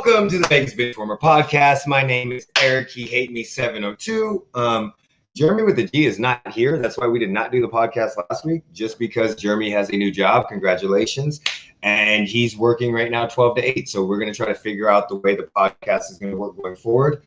Welcome to the Benchwarmer Podcast. My name is Eric. He hate me 702. Geremy with the G is not here. That's why we did not do the podcast last week, just because Geremy has a new job. Congratulations. And he's working right now 12 to 8. So we're going to try to figure out the way the podcast is going to work going forward.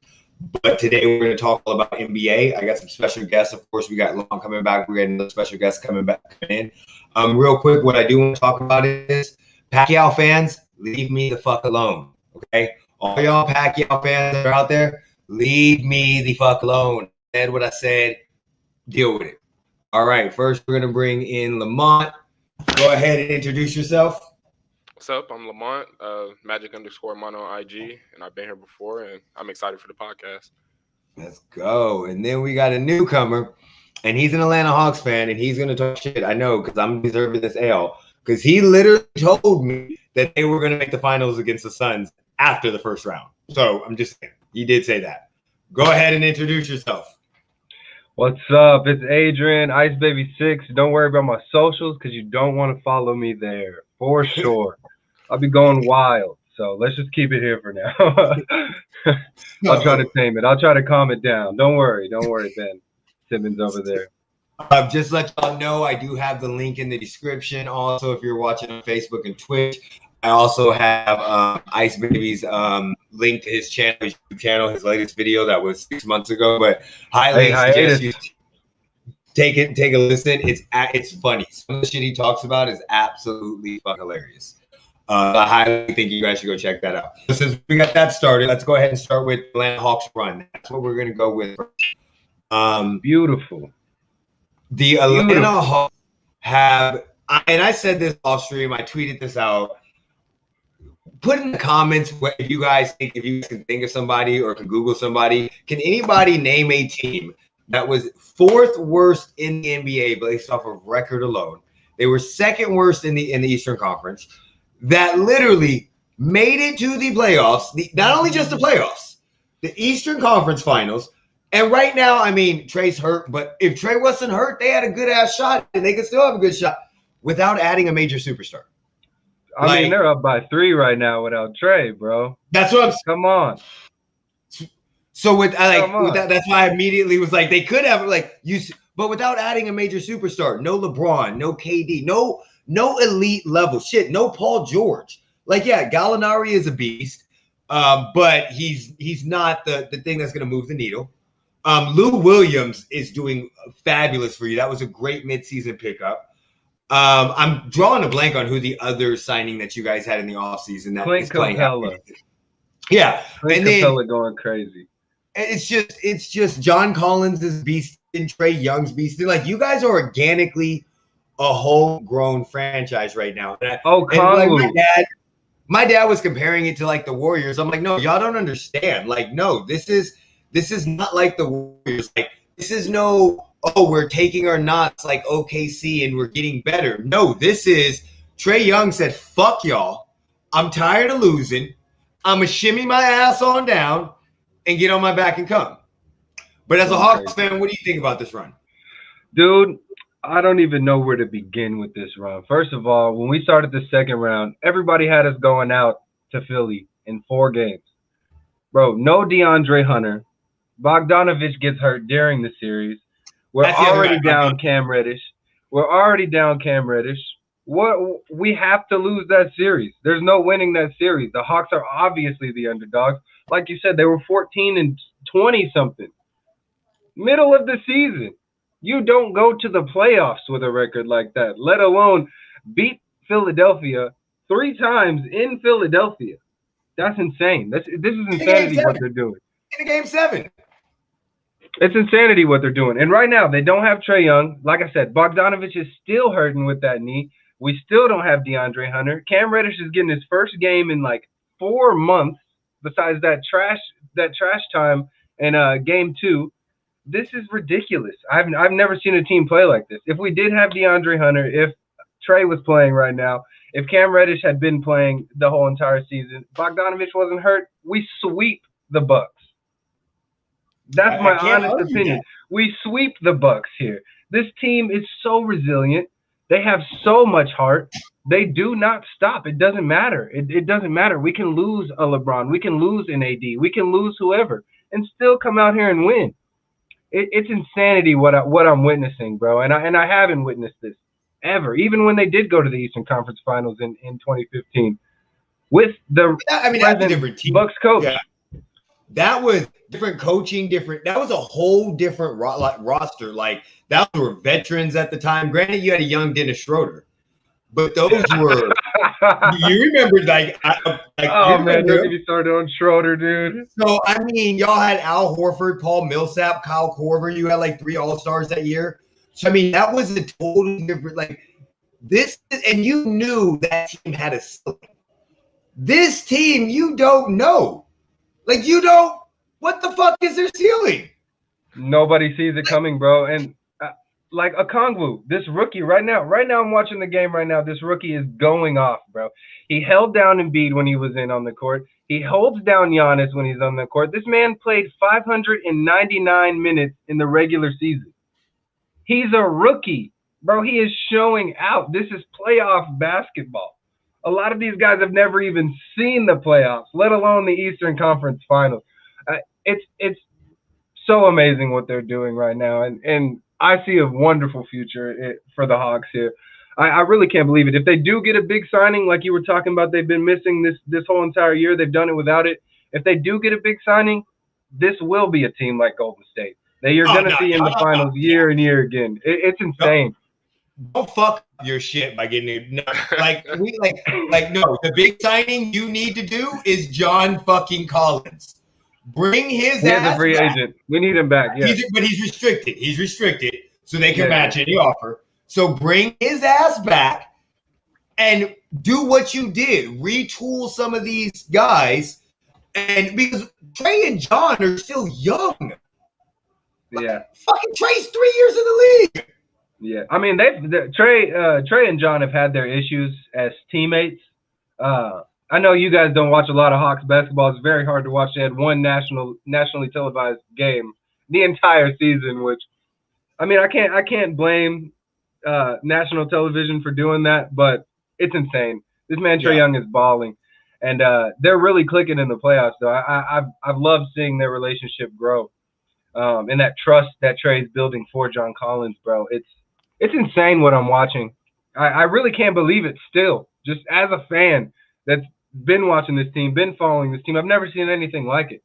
But today we're going to talk all about NBA. I got some special guests. Of course, we got Long coming back. We got another special guest coming in. Real quick, what I do want to talk about is Pacquiao fans, leave me the fuck alone. Okay? All y'all Pacquiao fans that are out there, leave me the fuck alone. Said what I said, deal with it. All right, first we're going to bring in Lamont. Go ahead and introduce yourself. What's up? I'm Lamont, Magic_Mono on IG, and I've been here before, and I'm excited for the podcast. Let's go. And then we got a newcomer, and he's an Atlanta Hawks fan, and he's going to talk shit. I know, because I'm deserving this L, because he literally told me that they were going to make the finals against the Suns after the first round. So I'm just saying, he did say that. Go ahead and introduce yourself. What's up? It's Adrian, Ice Baby 6. Don't worry about my socials because you don't want to follow me there, for sure. I'll be going wild, so let's just keep it here for now. I'll try to tame it. I'll try to calm it down. Don't worry, Ben Simmons over there. Just let y'all know, I do have the link in the description. Also, if you're watching on Facebook and Twitch, I also have Ice Baby's link to his channel, his YouTube channel, his latest video that was 6 months ago. But highly suggest you take a listen. It's funny. Some of the shit he talks about is absolutely fucking hilarious. I highly think you guys should go check that out. So since we got that started, let's go ahead and start with Atlanta Hawks run. That's what we're going to go with. Beautiful. The Atlanta Hawks have, and I said this off stream, I tweeted this out. Put in the comments if you guys can think of somebody or can Google somebody. Can anybody name a team that was fourth worst in the NBA based off of record alone? They were second worst in the Eastern Conference. That literally made it to the playoffs. Not only just the playoffs, the Eastern Conference Finals. And right now, I mean, Trey's hurt, but if Trey wasn't hurt, they had a good ass shot, and they could still have a good shot without adding a major superstar. I mean, they're up by 3 right now without Trey, bro. That's what I'm saying. Come on. So with that, that's why I immediately was like, they could have but without adding a major superstar, no LeBron, no KD, no elite level shit, no Paul George. Gallinari is a beast, but he's not the thing that's going to move the needle. Lou Williams is doing fabulous for you. That was a great midseason pickup. I'm drawing a blank on who the other signing that you guys had in the offseason that Clint is playing. Capella. Yeah. Clint Capella going crazy. It's just John Collins is beast and Trey Young's beast. You guys are organically a homegrown franchise right now. My dad was comparing it to the Warriors. I'm like, no, y'all don't understand. No, this is not like the Warriors. This is no, we're taking our knots like OKC and we're getting better. No, this is Trey Young said, fuck y'all. I'm tired of losing. I'm going to shimmy my ass on down and get on my back and come. But as a Hawks fan, what do you think about this run? Dude, I don't even know where to begin with this run. First of all, when we started the second round, everybody had us going out to Philly in 4 games. Bro, no DeAndre Hunter. Bogdanovich gets hurt during the series. We're already down Cam Reddish. What we have to lose that series. There's no winning that series. The Hawks are obviously the underdogs. Like you said, they were 14 and 20 something. Middle of the season. You don't go to the playoffs with a record like that, let alone beat Philadelphia 3 times in Philadelphia. That's insane. This is insanity what they're doing. In Game 7. It's insanity what they're doing. And right now, they don't have Trey Young. Like I said, Bogdanovich is still hurting with that knee. We still don't have DeAndre Hunter. Cam Reddish is getting his first game in 4 months, besides that trash time in Game 2. This is ridiculous. I've never seen a team play like this. If we did have DeAndre Hunter, if Trey was playing right now, if Cam Reddish had been playing the whole entire season, Bogdanovich wasn't hurt, we sweep the Bucks. That's my honest opinion. We sweep the Bucks here. This team is so resilient. They have so much heart. They do not stop. It doesn't matter. It doesn't matter. We can lose a LeBron. We can lose an AD. We can lose whoever and still come out here and win. It's insanity what I'm witnessing, bro. And I haven't witnessed this ever. Even when they did go to the Eastern Conference Finals in 2015 with the that's a different team. Bucks coach. Yeah. That was different coaching, that was a whole different roster. Like, that were veterans at the time. Granted, you had a young Dennis Schroeder, but those were you remember man, don't get me started on Schroeder, dude. So I mean, y'all had Al Horford, Paul Millsap, Kyle Korver. You had like 3 All-Stars that year. So I mean, that was a totally different and you knew that team had a ceiling. This team, you don't know. What the fuck is their ceiling? Nobody sees it coming, bro. And like Okongwu, this rookie right now I'm watching the game right now. This rookie is going off, bro. He held down Embiid when he was on the court. He holds down Giannis when he's on the court. This man played 599 minutes in the regular season. He's a rookie, bro. He is showing out. This is playoff basketball. A lot of these guys have never even seen the playoffs, let alone the Eastern Conference Finals. It's so amazing what they're doing right now, and I see a wonderful future for the Hawks here. I really can't believe it. If they do get a big signing, like you were talking about, they've been missing this whole entire year. They've done it without it. If they do get a big signing, this will be a team like Golden State that you're going to see in the finals year and year again. It's insane. Don't fuck your shit by getting it. No, no. The big signing you need to do is John fucking Collins. Bring his ass a free back. agent. We need him back. Yeah, but he's restricted. He's restricted, so they can match any offer. So bring his ass back and do what you did. Retool some of these guys, and because Trey and John are still young. Yeah, fucking Trey's 3 years in the league. Yeah, I mean Trey and John have had their issues as teammates. I know you guys don't watch a lot of Hawks basketball. It's very hard to watch. They had one nationally televised game the entire season, which, I mean, I can't blame national television for doing that, but it's insane. This man Trae Young is balling, and they're really clicking in the playoffs. Though I've loved seeing their relationship grow, and that trust that Trae's building for John Collins, bro. It's insane what I'm watching. I really can't believe it still. Just as a fan that's been watching this team, been following this team, I've never seen anything like it.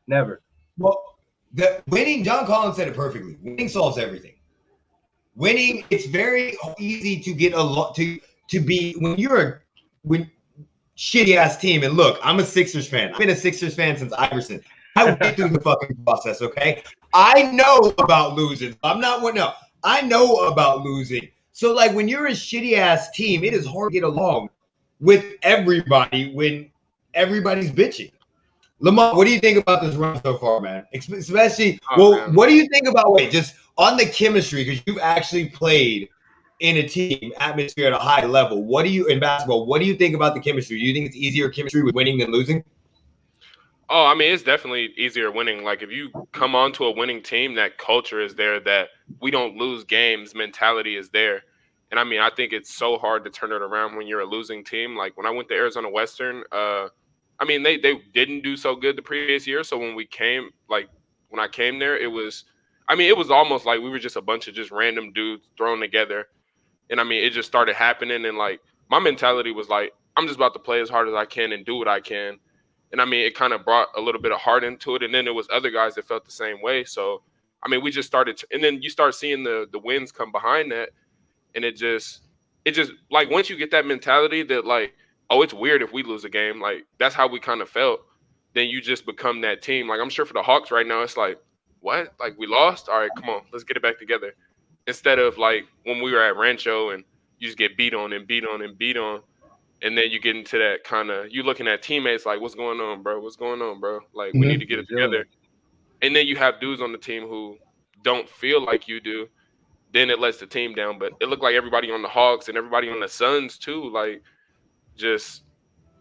Never. Well, winning, John Collins said it perfectly. Winning solves everything. Winning, it's very easy to get a lot to be when you're a shitty ass team. And look, I'm a Sixers fan. I've been a Sixers fan since Iverson. I went through the fucking process, okay? I know about losing. I know about losing. So, like, when you're a shitty-ass team, it is hard to get along with everybody when everybody's bitching. Lamar, what do you think about this run so far, man? Especially, what do you think about, just on the chemistry, because you've actually played in a team atmosphere at a high level. In basketball, what do you think about the chemistry? Do you think it's easier chemistry with winning than losing? Oh, I mean, it's definitely easier winning. Like, if you come onto a winning team, that culture is there, that we don't lose games mentality is there. And, I mean, I think it's so hard to turn it around when you're a losing team. Like, when I went to Arizona Western, I mean, they didn't do so good the previous year. So when I came there, it was almost like we were just a bunch of just random dudes thrown together. And, I mean, it just started happening. And, like, my mentality was like, I'm just about to play as hard as I can and do what I can. And, I mean, it kind of brought a little bit of heart into it. And then there was other guys that felt the same way. So, I mean, we just started and then you start seeing the wins come behind that. And it just like, once you get that mentality that, like, oh, it's weird if we lose a game, like, that's how we kind of felt, then you just become that team. Like, I'm sure for the Hawks right now, it's like, what? Like, we lost? All right, come on, let's get it back together. Instead of, like, when we were at Rancho and you just get beat on and beat on and beat on. And then you get into that kind of, you looking at teammates like, what's going on, bro? What's going on, bro? Like, we need to get it together. And then you have dudes on the team who don't feel like you do. Then it lets the team down. But it looked like everybody on the Hawks and everybody on the Suns too, like, just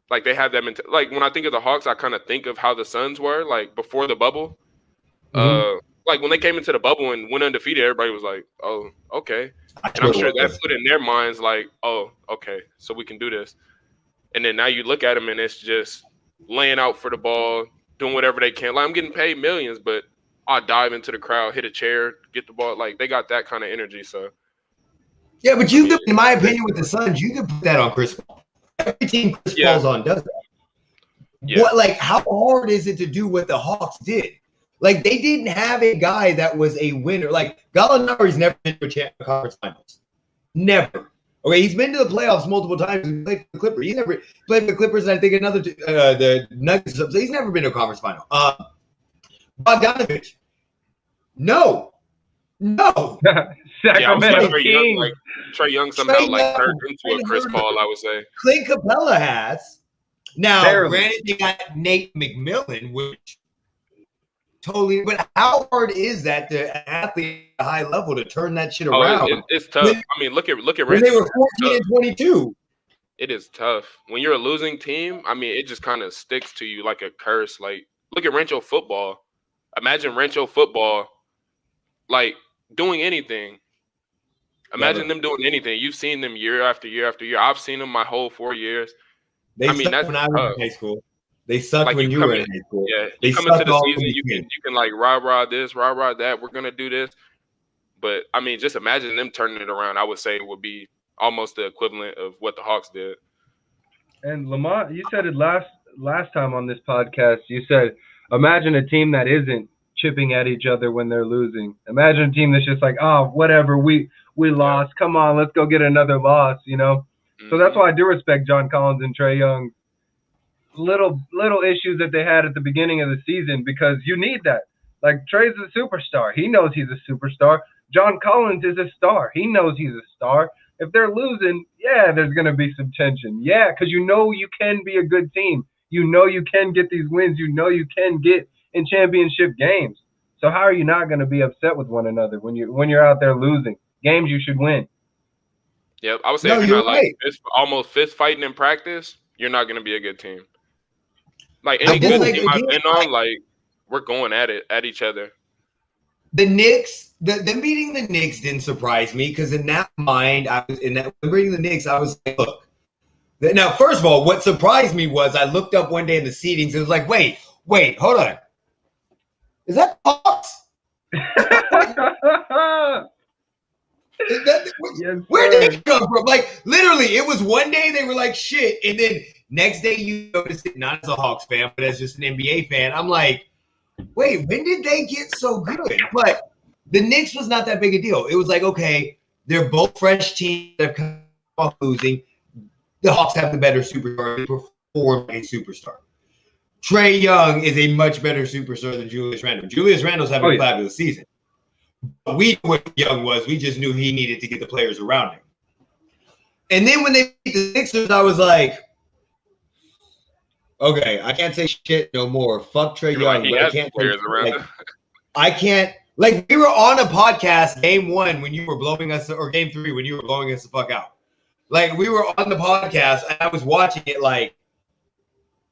like they have that mentality. Like, when I think of the Hawks, I kind of think of how the Suns were, like, before the bubble. Like, when they came into the bubble and went undefeated, everybody was like, oh, okay. And I'm sure that put in their minds like, oh, okay, so we can do this. And then now you look at them and it's just laying out for the ball, doing whatever they can. Like, I'm getting paid millions, but I'll dive into the crowd, hit a chair, get the ball. Like, they got that kind of energy. So, yeah, but you could, in my opinion, with the Suns, you could put that on Chris Paul. Every team Chris Paul's on does that. Yeah. What, like, how hard is it to do what the Hawks did? Like, they didn't have a guy that was a winner. Like, Gallinari's never been to a conference finals. Never. Okay, he's been to the playoffs multiple times. He played for the Clippers. He never played for the Clippers, and I think the Nuggets. So he's never been to a conference final. Bogdanovich. No. Sacramento Kings. Like, Trae Young somehow turned into a Chris Paul, I would say. Clint Capella has. Now, Barely. granted, they got Nate McMillan, which totally. But how hard is that to an athlete at a high level to turn that shit around? It's tough. I mean, look at when they were 14 and 22. It is tough. When you're a losing team, I mean, it just kind of sticks to you like a curse. Like, look at Rancho football. Imagine Rancho football, like, doing anything. Imagine them doing anything. You've seen them year after year after year. I've seen them my whole 4 years. They sucked when I was in high school. They sucked like when you were in high school. Yeah, they come into the season, you can like rah this, rah that. We're gonna do this, but I mean, just imagine them turning it around. I would say it would be almost the equivalent of what the Hawks did. And Lamont, you said it last time on this podcast. You said, imagine a team that isn't chipping at each other when they're losing. Imagine a team that's just like, oh, whatever, we lost. Come on, let's go get another loss. You know. So that's why I do respect John Collins and Trae Young. Little issues that they had at the beginning of the season, because you need that. Like, Trae's a superstar. He knows he's a superstar. John Collins is a star. He knows he's a star. If they're losing, yeah, there's going to be some tension. Yeah, because you know you can be a good team. You know you can get these wins. You know you can get in championship games. So how are you not going to be upset with one another when you're out there losing games you should win? Yep, I would say if you're not like almost fist fighting in practice, you're not going to be a good team. Like any good team I've been on, like, we're going at it at each other. The Knicks, them beating the Knicks didn't surprise me, because in that mind, beating the Knicks, I was like, look. Now, first of all, what surprised me was I looked up one day in the seedings. It was like, wait, hold on. Is that Hawks? Where did it come from? Like, literally, it was one day they were like shit, and then next day you notice it, not as a Hawks fan, but as just an NBA fan. I'm like, wait, when did they get so good? But the Knicks was not that big a deal. It was like, okay, they're both fresh teams that have come off losing. The Hawks have the better superstar. They perform a superstar. Trae Young is a much better superstar than Julius Randle. Julius Randle's having a fabulous season. We knew what Young was. We just knew he needed to get the players around him. And then when they beat the Sixers, I was like, okay, I can't say shit no more. Fuck Trae Young. But I can't players around him. I can't. Like, we were on a podcast game 1 when you were blowing us, or game 3 when you were blowing us the fuck out. Like, we were on the podcast and I was watching it like,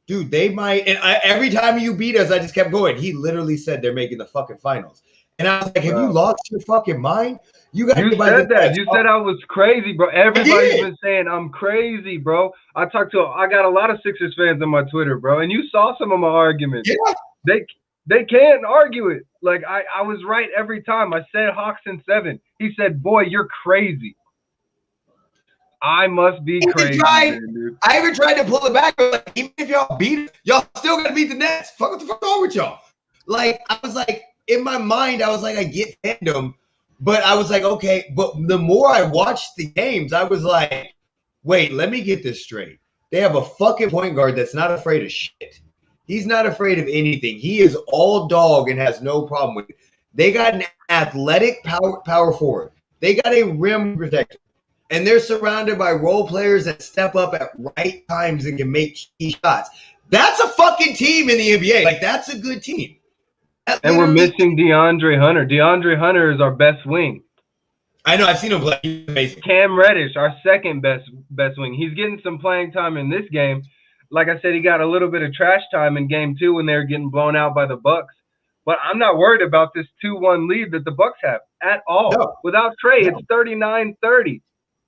dude, they might. And every time you beat us, I just kept going. He literally said they're making the fucking finals. And I was like, have you lost your fucking mind? You said that. You said I was crazy, bro. Everybody's been saying I'm crazy, bro. I got a lot of Sixers fans on my Twitter, bro. And you saw some of my arguments. Yeah. They can't argue it. Like, I was right every time. I said Hawks in 7. He said, boy, you're crazy. I must be crazy. I even tried to pull it back. Like, even if y'all beat it, y'all still got to beat the Nets. What the fuck wrong with y'all? Like, I was like, in my mind, I was like, I get fandom. But I was like, okay. But the more I watched the games, I was like, wait, let me get this straight. They have a fucking point guard that's not afraid of shit. He's not afraid of anything. He is all dog and has no problem with it. They got an athletic power forward. They got a rim protector. And they're surrounded by role players that step up at right times and can make key shots. That's a fucking team in the NBA. Like, that's a good team. And we're missing DeAndre Hunter. DeAndre Hunter is our best wing. I know. I've seen him play. He's amazing. Cam Reddish, our second best wing. He's getting some playing time in this game. Like I said, he got a little bit of trash time in game 2 when they were getting blown out by the Bucks. But I'm not worried about this 2-1 lead that the Bucks have at all. No. Without Trey, No. it's 39-30.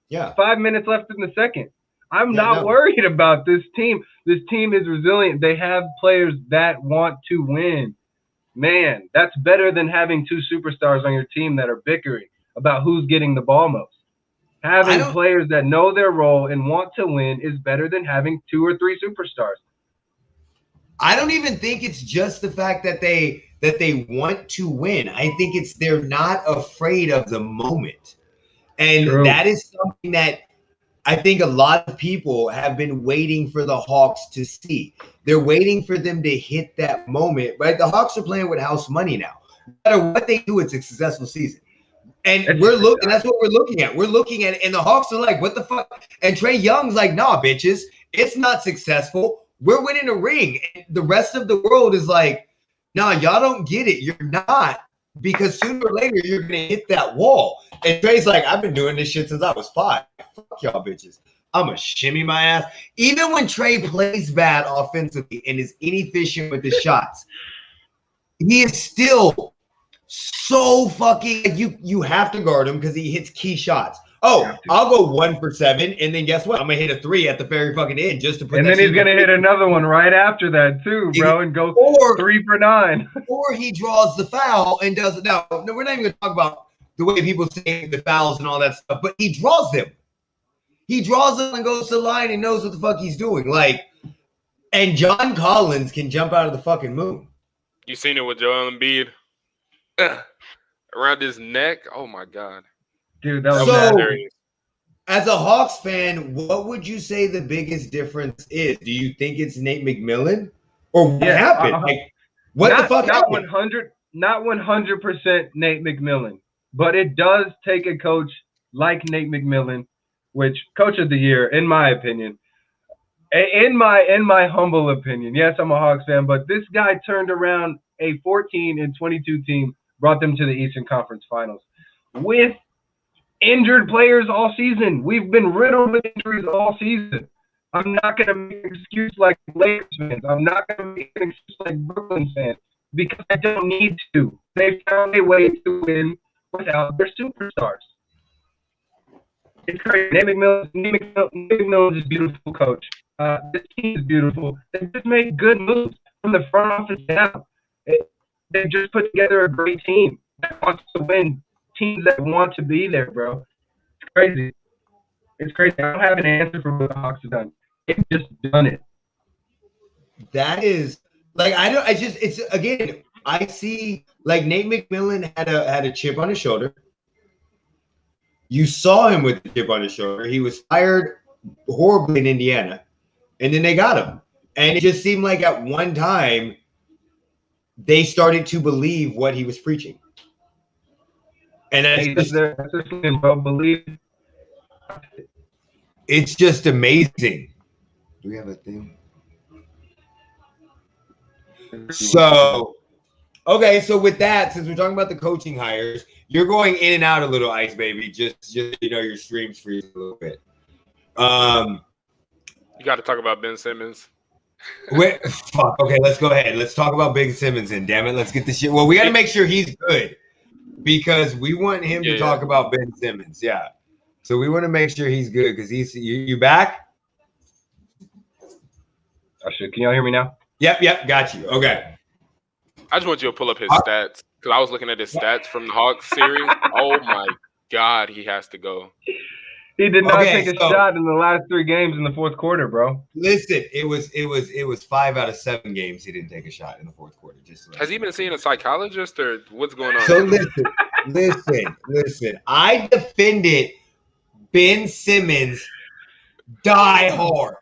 Yeah. 5 minutes left in the second. I'm not worried about this team. This team is resilient. They have players that want to win. Man, that's better than having two superstars on your team that are bickering about who's getting the ball most. Having players that know their role and want to win is better than having 2 or 3 superstars. I don't even think it's just the fact that they want to win. I think it's they're not afraid of the moment. And that is something that I think a lot of people have been waiting for the Hawks to see. They're waiting for them to hit that moment, right? The Hawks are playing with house money now. No matter what they do, it's a successful season. And that's what we're looking at. We're looking at it, and the Hawks are like, what the fuck? And Trae Young's like, nah, bitches, it's not successful. We're winning a ring. And the rest of the world is like, nah, y'all don't get it. You're not. Because sooner or later, you're going to hit that wall. And Trae's like, I've been doing this shit since I was 5. Fuck y'all bitches. I'm going to shimmy my ass. Even when Trae plays bad offensively and is inefficient with his shots, he is still so fucking – you have to guard him because he hits key shots. Oh, I'll go 1 for 7, and then guess what? I'm going to hit a 3 at the very fucking end just to put and then he's going to hit another one right after that too, bro, and go 3 for 9. Or he draws the foul and does it. No, we're not even going to talk about the way people say the fouls and all that stuff, but he draws them. He draws them and goes to the line and knows what the fuck he's doing. Like, and John Collins can jump out of the fucking moon. You seen it with Joel Embiid around his neck? Oh my God. Dude, that was so, as a Hawks fan, what would you say the biggest difference is? Do you think it's Nate McMillan? Or what happened? Like, what the fuck happened? Not 100% Nate McMillan, but it does take a coach like Nate McMillan, which coach of the year, in my opinion. In my humble opinion. Yes, I'm a Hawks fan, but this guy turned around a 14-22 team, brought them to the Eastern Conference Finals with injured players all season. We've been riddled with injuries all season. I'm not going to make an excuse like Lakers fans. I'm not going to make an excuse like Brooklyn fans because I don't need to. They found a way to win without their superstars. It's crazy. Nate McMillan is a beautiful coach. This team is beautiful. They just made good moves from the front office down. They just put together a great team that wants to win. Teams that want to be there, bro. It's crazy. It's crazy. I don't have an answer for what the Hawks have done. They've just done it. That is like I see like Nate McMillan had a chip on his shoulder. You saw him with the chip on his shoulder. He was fired horribly in Indiana, and then they got him. And it just seemed like at one time they started to believe what he was preaching. And it's just amazing. Do we have a thing? So, okay. So with that, since we're talking about the coaching hires, you're going in and out a little, Ice Baby. Just your streams freeze a little bit. You got to talk about Ben Simmons. Fuck. Okay, let's go ahead. Let's talk about Ben Simmons. And damn it, let's get this shit. Well, we got to make sure he's good. Because we want him to talk about Ben Simmons, So we want to make sure he's good because you back? Can y'all hear me now? Yep, got you. Okay. I just want you to pull up his stats because I was looking at his stats from the Hawks series. Oh my God, he has to go. He did not take a shot in the last 3 games in the fourth quarter, bro. Listen, it was 5 out of 7 games he didn't take a shot in the fourth quarter. Has he been seeing a psychologist or what's going on? So listen. I defended Ben Simmons die hard.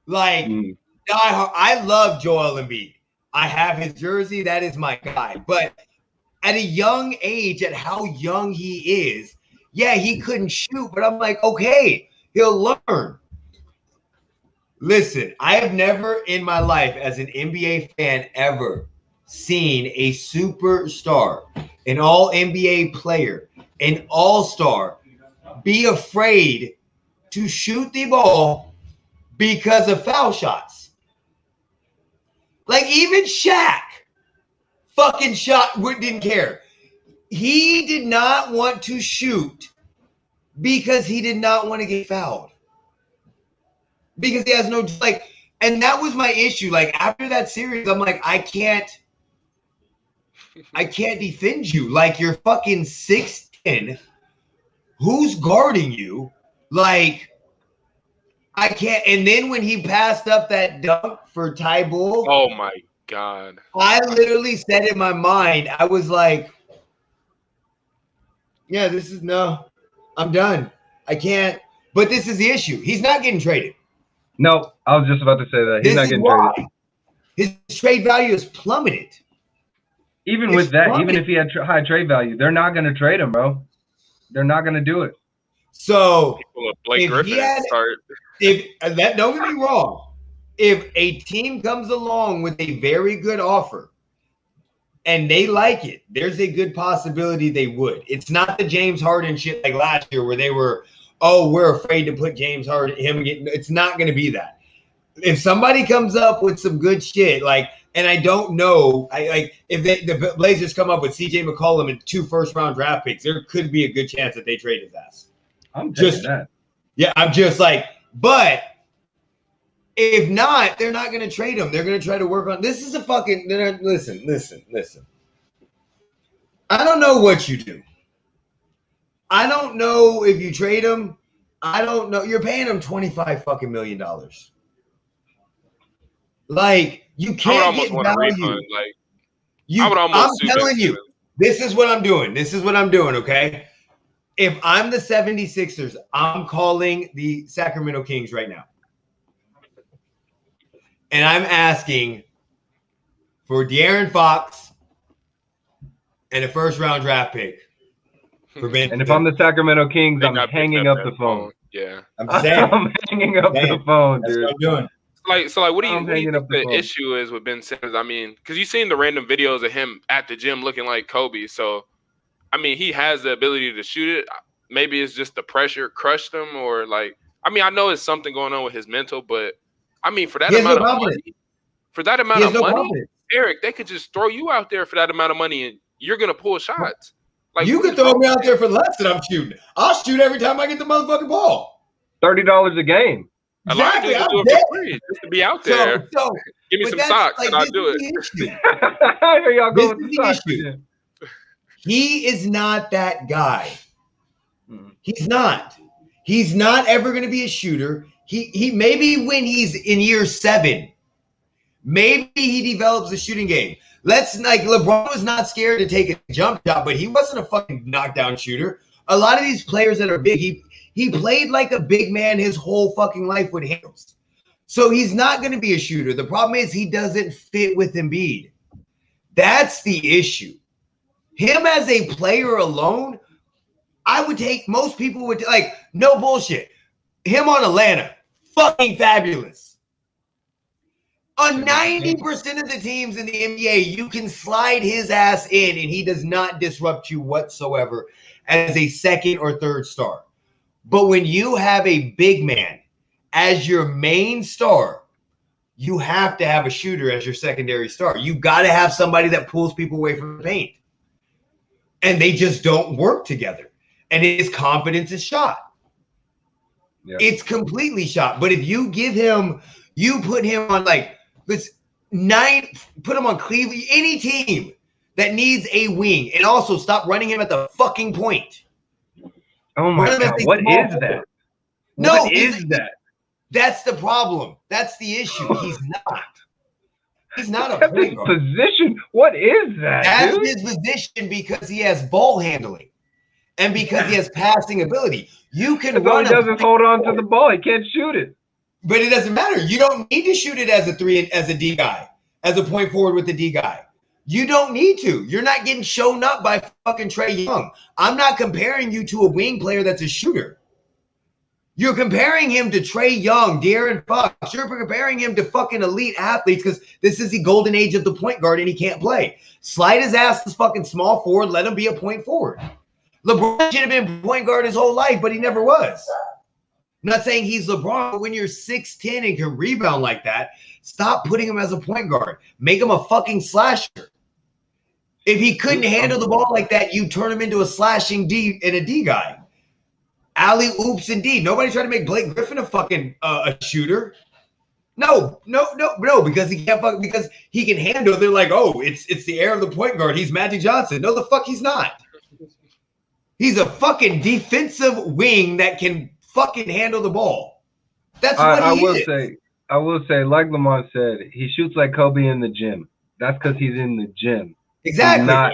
Die hard. I love Joel Embiid. I have his jersey. That is my guy. But at a young age, at how young he is, he couldn't shoot, but I'm like, okay, he'll learn. Listen, I have never in my life as an NBA fan ever seen a superstar, an all-NBA player, an all-star be afraid to shoot the ball because of foul shots. Like even Shaq fucking shot, didn't care. He did not want to shoot because he did not want to get fouled. Because he has no, like, and that was my issue. Like, after that series, I'm like, I can't defend you. Like, you're fucking 6'10". Who's guarding you? Like, I can't. And then when he passed up that dunk for Ty Bull. Oh, my God. I literally said in my mind, I was like, yeah, I'm done. I can't. But this is the issue. He's not getting traded. No, I was just about to say that. He's not getting traded. His trade value is plummeted. Even with that, even if he had high trade value, they're not going to trade him, bro. They're not going to do it. So Blake Griffin don't get me wrong. If a team comes along with a very good offer and they like it, there's a good possibility they would. It's not the James Harden shit like last year where they were, we're afraid to put James Harden, it's not going to be that. If somebody comes up with some good shit, like, and I don't know, if the Blazers come up with CJ McCollum and 2 first-round draft picks, there could be a good chance that they trade his ass. I'm just that. Yeah, I'm just like, but if not, they're not going to trade him. They're going to try to work on. This is a fucking. Listen. I don't know what you do. I don't know if you trade him. I don't know. You're paying him $25 fucking million. Like, you can't get value. I would almost. I'm telling you, this is what I'm doing. Okay. If I'm the 76ers, I'm calling the Sacramento Kings right now. And I'm asking for De'Aaron Fox and a first-round draft pick. And if I'm the Sacramento Kings, I'm hanging up the phone. Yeah. I'm hanging up the phone, dude. That's what I'm doing. What do you think the issue is with Ben Simmons? I mean, because you've seen the random videos of him at the gym looking like Kobe. So, I mean, he has the ability to shoot it. Maybe it's just the pressure crushed him, or like, I mean, I know it's something going on with his mental, but I mean, for that amount of money, Eric, they could just throw you out there for that amount of money and you're going to pull shots. Like, you could throw me out there for less than I'm shooting. I'll shoot every time I get the motherfucking ball. $30 a game. Exactly. A lot of people do it for free just to be out there. So, give me some socks and I'll do it. Here y'all go with the socks. He is not that guy. He's not. He's not ever going to be a shooter. He maybe when he's in year 7, maybe he develops a shooting game. LeBron was not scared to take a jump shot, but he wasn't a fucking knockdown shooter. A lot of these players that are big, he played like a big man his whole fucking life with handles. So he's not going to be a shooter. The problem is he doesn't fit with Embiid. That's the issue. Him as a player alone, most people would like, no bullshit. Him on Atlanta, fucking fabulous. On 90% of the teams in the NBA, you can slide his ass in and he does not disrupt you whatsoever as a second or third star. But when you have a big man as your main star, you have to have a shooter as your secondary star. You got to have somebody that pulls people away from the paint. And they just don't work together. And his confidence is shot. Yeah. It's completely shot. But if you put him on put him on Cleveland, any team that needs a wing, and also stop running him at the fucking point. Oh my God, what is that? No, what is that? That's the problem. That's the issue. He's not. He's not a point guard. Position. What is that? That's his position because he has ball handling and because he has passing ability. You can run. He doesn't hold on to the ball. He can't shoot it. But it doesn't matter. You don't need to shoot it as a D guy, as a point forward with the D guy. You don't need to. You're not getting shown up by fucking Trae Young. I'm not comparing you to a wing player that's a shooter. You're comparing him to Trae Young, De'Aaron Fox. You're comparing him to fucking elite athletes because this is the golden age of the point guard and he can't play. Slide his ass to fucking small forward. Let him be a point forward. LeBron should have been point guard his whole life, but he never was. I'm not saying he's LeBron, but when you're 6'10" and can rebound like that, stop putting him as a point guard. Make him a fucking slasher. If he couldn't handle the ball like that, you turn him into a slashing D and a D guy. Alley oops and D. Nobody tried to make Blake Griffin a fucking a shooter. No, because he can't because he can handle. They're like, oh, it's the air of the point guard. He's Magic Johnson. No, the fuck he's not. He's a fucking defensive wing that can fucking handle the ball. That's what he is. I will say, like Lamont said, he shoots like Kobe in the gym. That's because he's in the gym. Exactly. He's not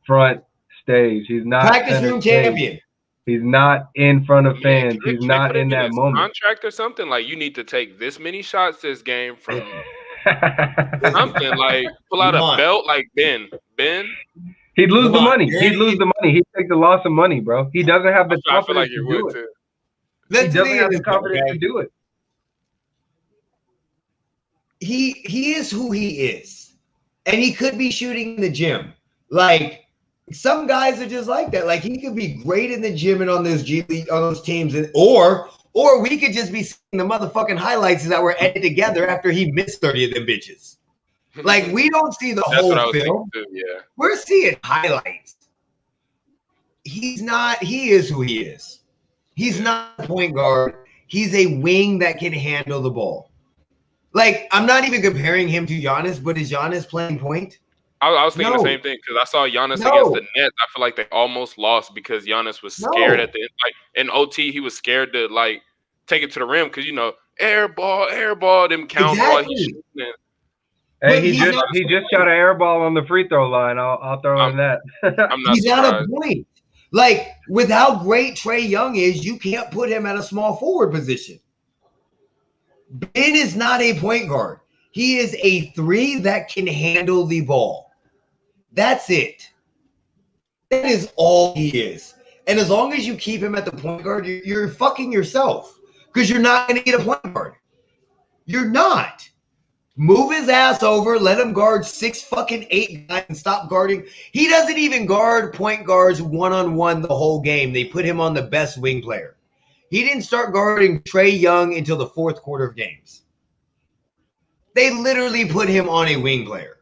front stage. He's not practice room champion. He's not in front of fans. He's not in that moment. Contract or something like you need to take this many shots this game from something like pull out a belt like Ben. He'd lose the money. He'd lose the money. He'd take the loss of money, bro. He doesn't have the confidence to do it. He doesn't have the confidence to do it. He is who he is, and he could be shooting in the gym. Like some guys are just like that. Like he could be great in the gym and on those G League, on those teams, or we could just be seeing the motherfucking highlights that were edited together after he missed 30 of them bitches. Like we don't see the whole film. Too, yeah. We're seeing highlights. He's not. He is who he is. He's not a point guard. He's a wing that can handle the ball. Like, I'm not even comparing him to Giannis, but is Giannis playing point? I was thinking the same thing because I saw Giannis against the Nets. I feel like they almost lost because Giannis was scared at the end. Like in OT, he was scared to like take it to the rim because air ball, them count ball. Hey, he just shot an air ball on the free throw line. I'll throw in that. I'm not He's surprised. Not a point. Like with how great Trae Young is, you can't put him at a small forward position. Ben is not a point guard. He is a 3 that can handle the ball. That's it. That is all he is. And as long as you keep him at the point guard, you're fucking yourself because you're not going to get a point guard. You're not. Move his ass over. Let him guard 8 guys and stop guarding. He doesn't even guard point guards one-on-one the whole game. They put him on the best wing player. He didn't start guarding Trae Young until the fourth quarter of games. They literally put him on a wing player.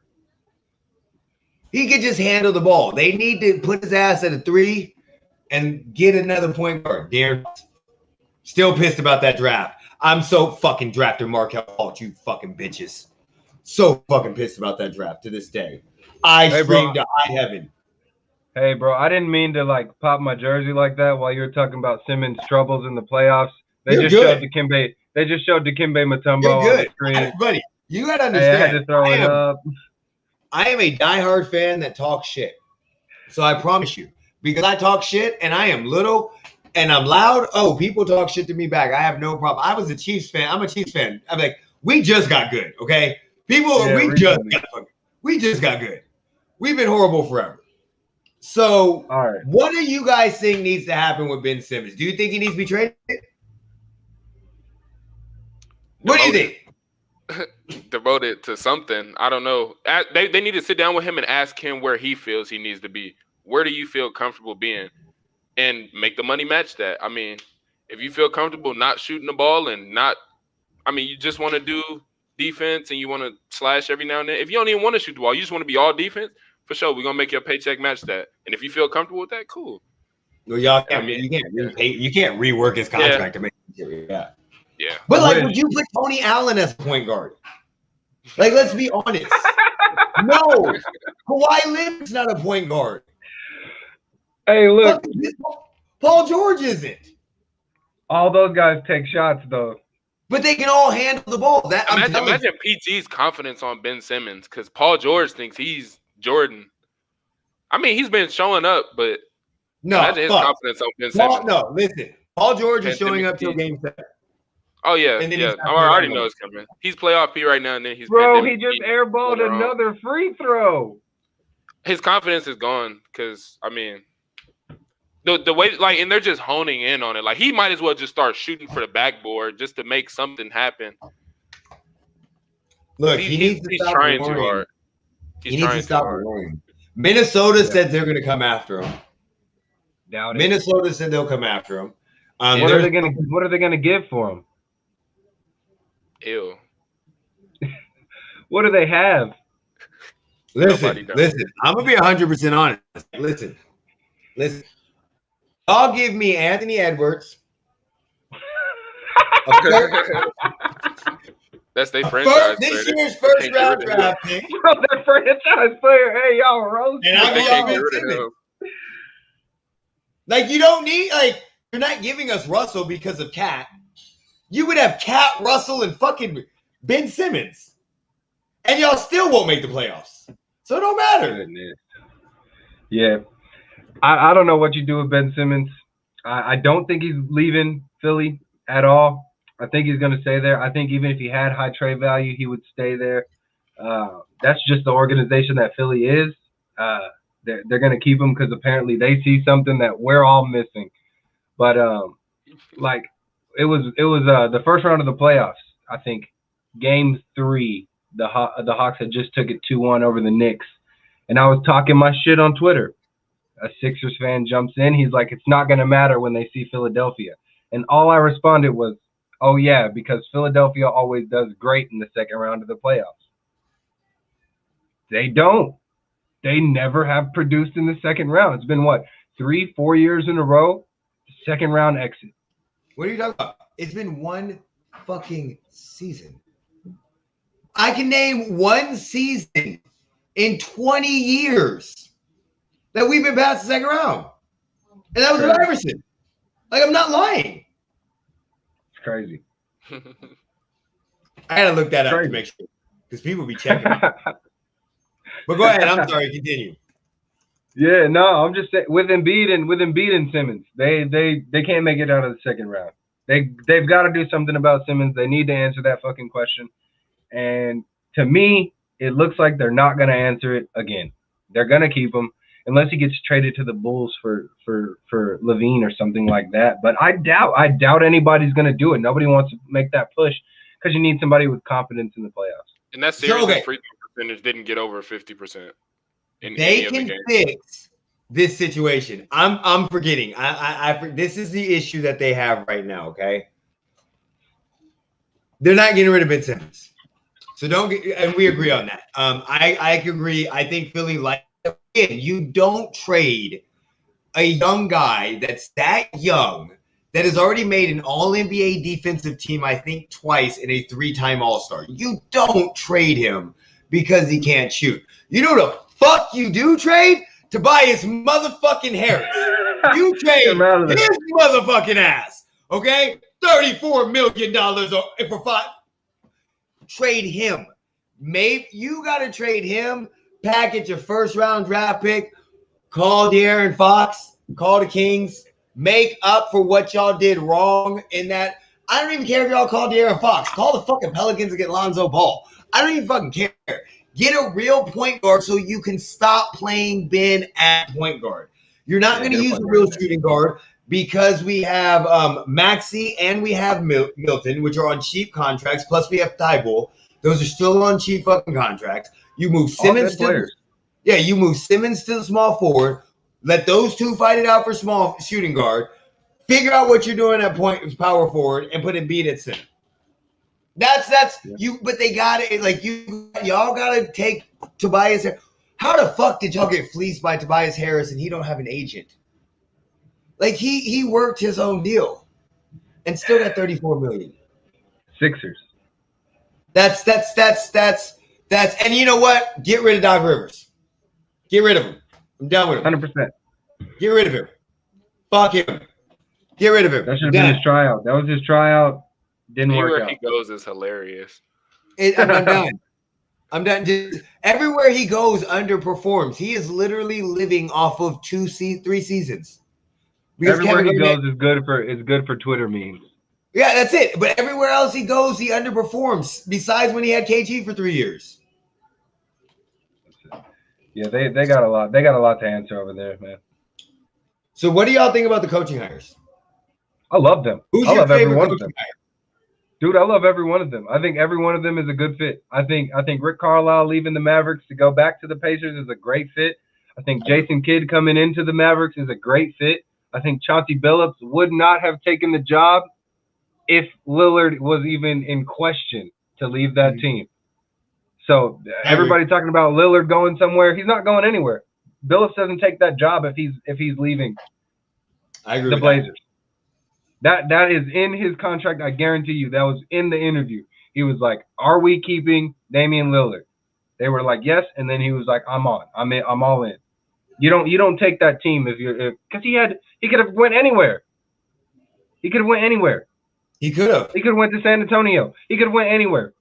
He could just handle the ball. They need to put his ass at a 3 and get another point guard. Darren, still pissed about that draft. I'm so fucking drafted Markelle Fultz, you fucking bitches. So fucking pissed about that draft to this day. I screamed to high heaven. Hey, bro, I didn't mean to like pop my jersey like that while you were talking about Simmons' troubles in the playoffs. They just showed Dikembe Mutombo on the screen. Buddy, you gotta understand. I had to throw it up. I am a diehard fan that talks shit. So I promise you, because I talk shit and I am little and I'm loud. Oh, people talk shit to me back. I have no problem. I was a Chiefs fan. I'm a Chiefs fan. I'm like, we just got good, okay? We just got good. We've been horrible forever. So, all right. What do you guys think needs to happen with Ben Simmons? Do you think he needs to be traded? What do you think? Devoted to something. I don't know. They need to sit down with him and ask him where he feels he needs to be. Where do you feel comfortable being? And make the money match that. I mean, if you feel comfortable not shooting the ball and you just want to do defense and you want to slash every now and then. If you don't even want to shoot the ball, you just want to be all defense, for sure, we're going to make your paycheck match that. And if you feel comfortable with that, cool. Well, you can't rework his contract to make it. Yeah. But like, would you put Tony Allen as point guard? Like, let's be honest. No. Kawhi Leonard's not a point guard. Hey, look. Paul George isn't. All those guys take shots, though. But they can all handle the ball. Imagine PG's confidence on Ben Simmons because Paul George thinks he's Jordan. I mean, he's been showing up, but imagine his confidence on Ben Simmons. No, listen. Paul George is showing up till game 7. Oh, yeah. I already know it's coming. He's playoff P right now, and then he's he just airballed another free throw. His confidence is gone because, I mean, the way, like, and they're just honing in on it. Like, he might as well just start shooting for the backboard just to make something happen. Look, he's trying too hard. He needs to stop worrying. Minnesota said they're going to come after him. Minnesota said they'll come after him. What are they going to give for him? Ew. What do they have? Nobody does. Listen. I'm gonna be 100% honest. Listen. I'll give me Anthony Edwards. That's their franchise This player. year's first round draft pick. That franchise player, hey, y'all roasting. And I They go can't Ben get rid of Simmons. him. Like, you don't need, like, you're not giving us Russell because of Cat. You would have Cat, Russell, and fucking Ben Simmons. And y'all still won't make the playoffs. So it don't matter. Yeah. I don't know what you do with Ben Simmons. I don't think he's leaving Philly at all. I think he's going to stay there. I think even if he had high trade value, he would stay there. That's just the organization that Philly is. They're going to keep him because apparently they see something that we're all missing. But like it was the first round of the playoffs. I think game 3, the Hawks had just took it 2-1 over the Knicks, and I was talking my shit on Twitter. A Sixers fan jumps in. He's like, "It's not going to matter when they see Philadelphia," and all I responded was, "Oh yeah, because Philadelphia always does great in the second round of the playoffs." They don't. They never have produced in the second round. It's been, what, 3-4 years in a row? Second round exit. What are you talking about? It's been one fucking season. I can name one season in 20 years that we've been past the second round. And that was with Iverson. Like, I'm not lying. It's crazy. I had to look that up to make sure. Because people be checking. But go ahead. I'm sorry. Continue. Yeah, no, I'm just saying with Embiid and Simmons, they can't make it out of the second round. They've got to do something about Simmons. They need to answer that fucking question. And to me, it looks like they're not going to answer it again. They're going to keep him unless he gets traded to the Bulls for Levine or something like that. But I doubt anybody's going to do it. Nobody wants to make that push because you need somebody with confidence in the playoffs. And that series, the free throw percentage didn't get over 50%. They can fix this situation. I'm forgetting. This is the issue that they have right now. Okay, they're not getting rid of Ben Simmons, so and we agree on that. I agree. I think Philly, like, again, you don't trade a young guy that's that young that has already made an All-NBA defensive team, I think twice, and a 3-time All-Star. You don't trade him because he can't shoot. You know what the fuck you do trade? Tobias motherfucking Harris. You trade his motherfucking ass. Okay? $34 million for 5. Trade him. Maybe you got to trade him, package a first-round draft pick, call De'Aaron Fox, call the Kings, make up for what y'all did wrong in that. I don't even care if y'all call De'Aaron Fox. Call the fucking Pelicans and get Lonzo Ball. I don't even fucking care. Get a real point guard so you can stop playing Ben at point guard. You're not going to use a real shooting guard because we have Maxey and we have Milton, which are on cheap contracts. Plus we have Thibault. Those are still on cheap fucking contracts. You move Simmons to the small forward. Let those two fight it out for small shooting guard. Figure out what you're doing at point power forward and put Embiid at center. That's you, but they got it. Like y'all got to take Tobias. How the fuck did y'all get fleeced by Tobias Harris and he don't have an agent? Like he worked his own deal and still got $34 million. Sixers. That's and you know what? Get rid of Doc Rivers. Get rid of him. I'm done with him. 100%. Get rid of him. Fuck him. Get rid of him. That should have been his tryout. That was his tryout. Didn't work out. He goes is hilarious. I'm done. I'm done. Just, everywhere he goes, underperforms. He is literally living off of 3 seasons. Because everywhere he goes is good for Twitter memes. Yeah, that's it. But everywhere else he goes, he underperforms. Besides when he had KG for 3 years. Yeah, they got a lot. They got a lot to answer over there, man. So, what do y'all think about the coaching hires? I love them. Who's I your love every favorite one of coaching them. hire? Dude, I love every one of them. I think every one of them is a good fit. I think Rick Carlisle leaving the Mavericks to go back to the Pacers is a great fit. I think Jason Kidd coming into the Mavericks is a great fit. I think Chauncey Billups would not have taken the job if Lillard was even in question to leave that team. So everybody talking about Lillard going somewhere. He's not going anywhere. Billups doesn't take that job if he's leaving the Blazers. That is in his contract. I guarantee you. That was in the interview. He was like, "Are we keeping Damian Lillard?" They were like, "Yes," and then he was like, "I'm on. I'm all in." You don't take that team because he could have went anywhere. He could have went anywhere. He could have. He could have went to San Antonio. He could have went anywhere.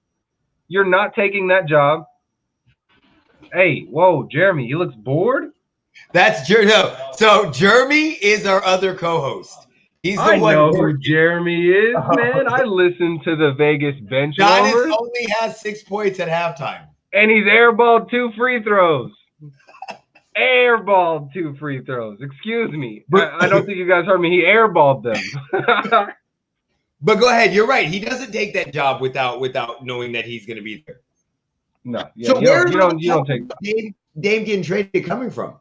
You're not taking that job. Hey, whoa, Geremy, he looks bored? That's Jeremy. No. So Geremy is our other co-host. He's the I one. know who Geremy is, man. I listen to the Vegas Benchwarmer. Giannis only has 6 points at halftime. And he's airballed 2 free throws. Airballed 2 free throws. Excuse me. I don't think you guys heard me. He airballed them. But go ahead. You're right. He doesn't take that job without knowing that he's going to be there. No. Yeah, so you don't take Dame getting traded coming from?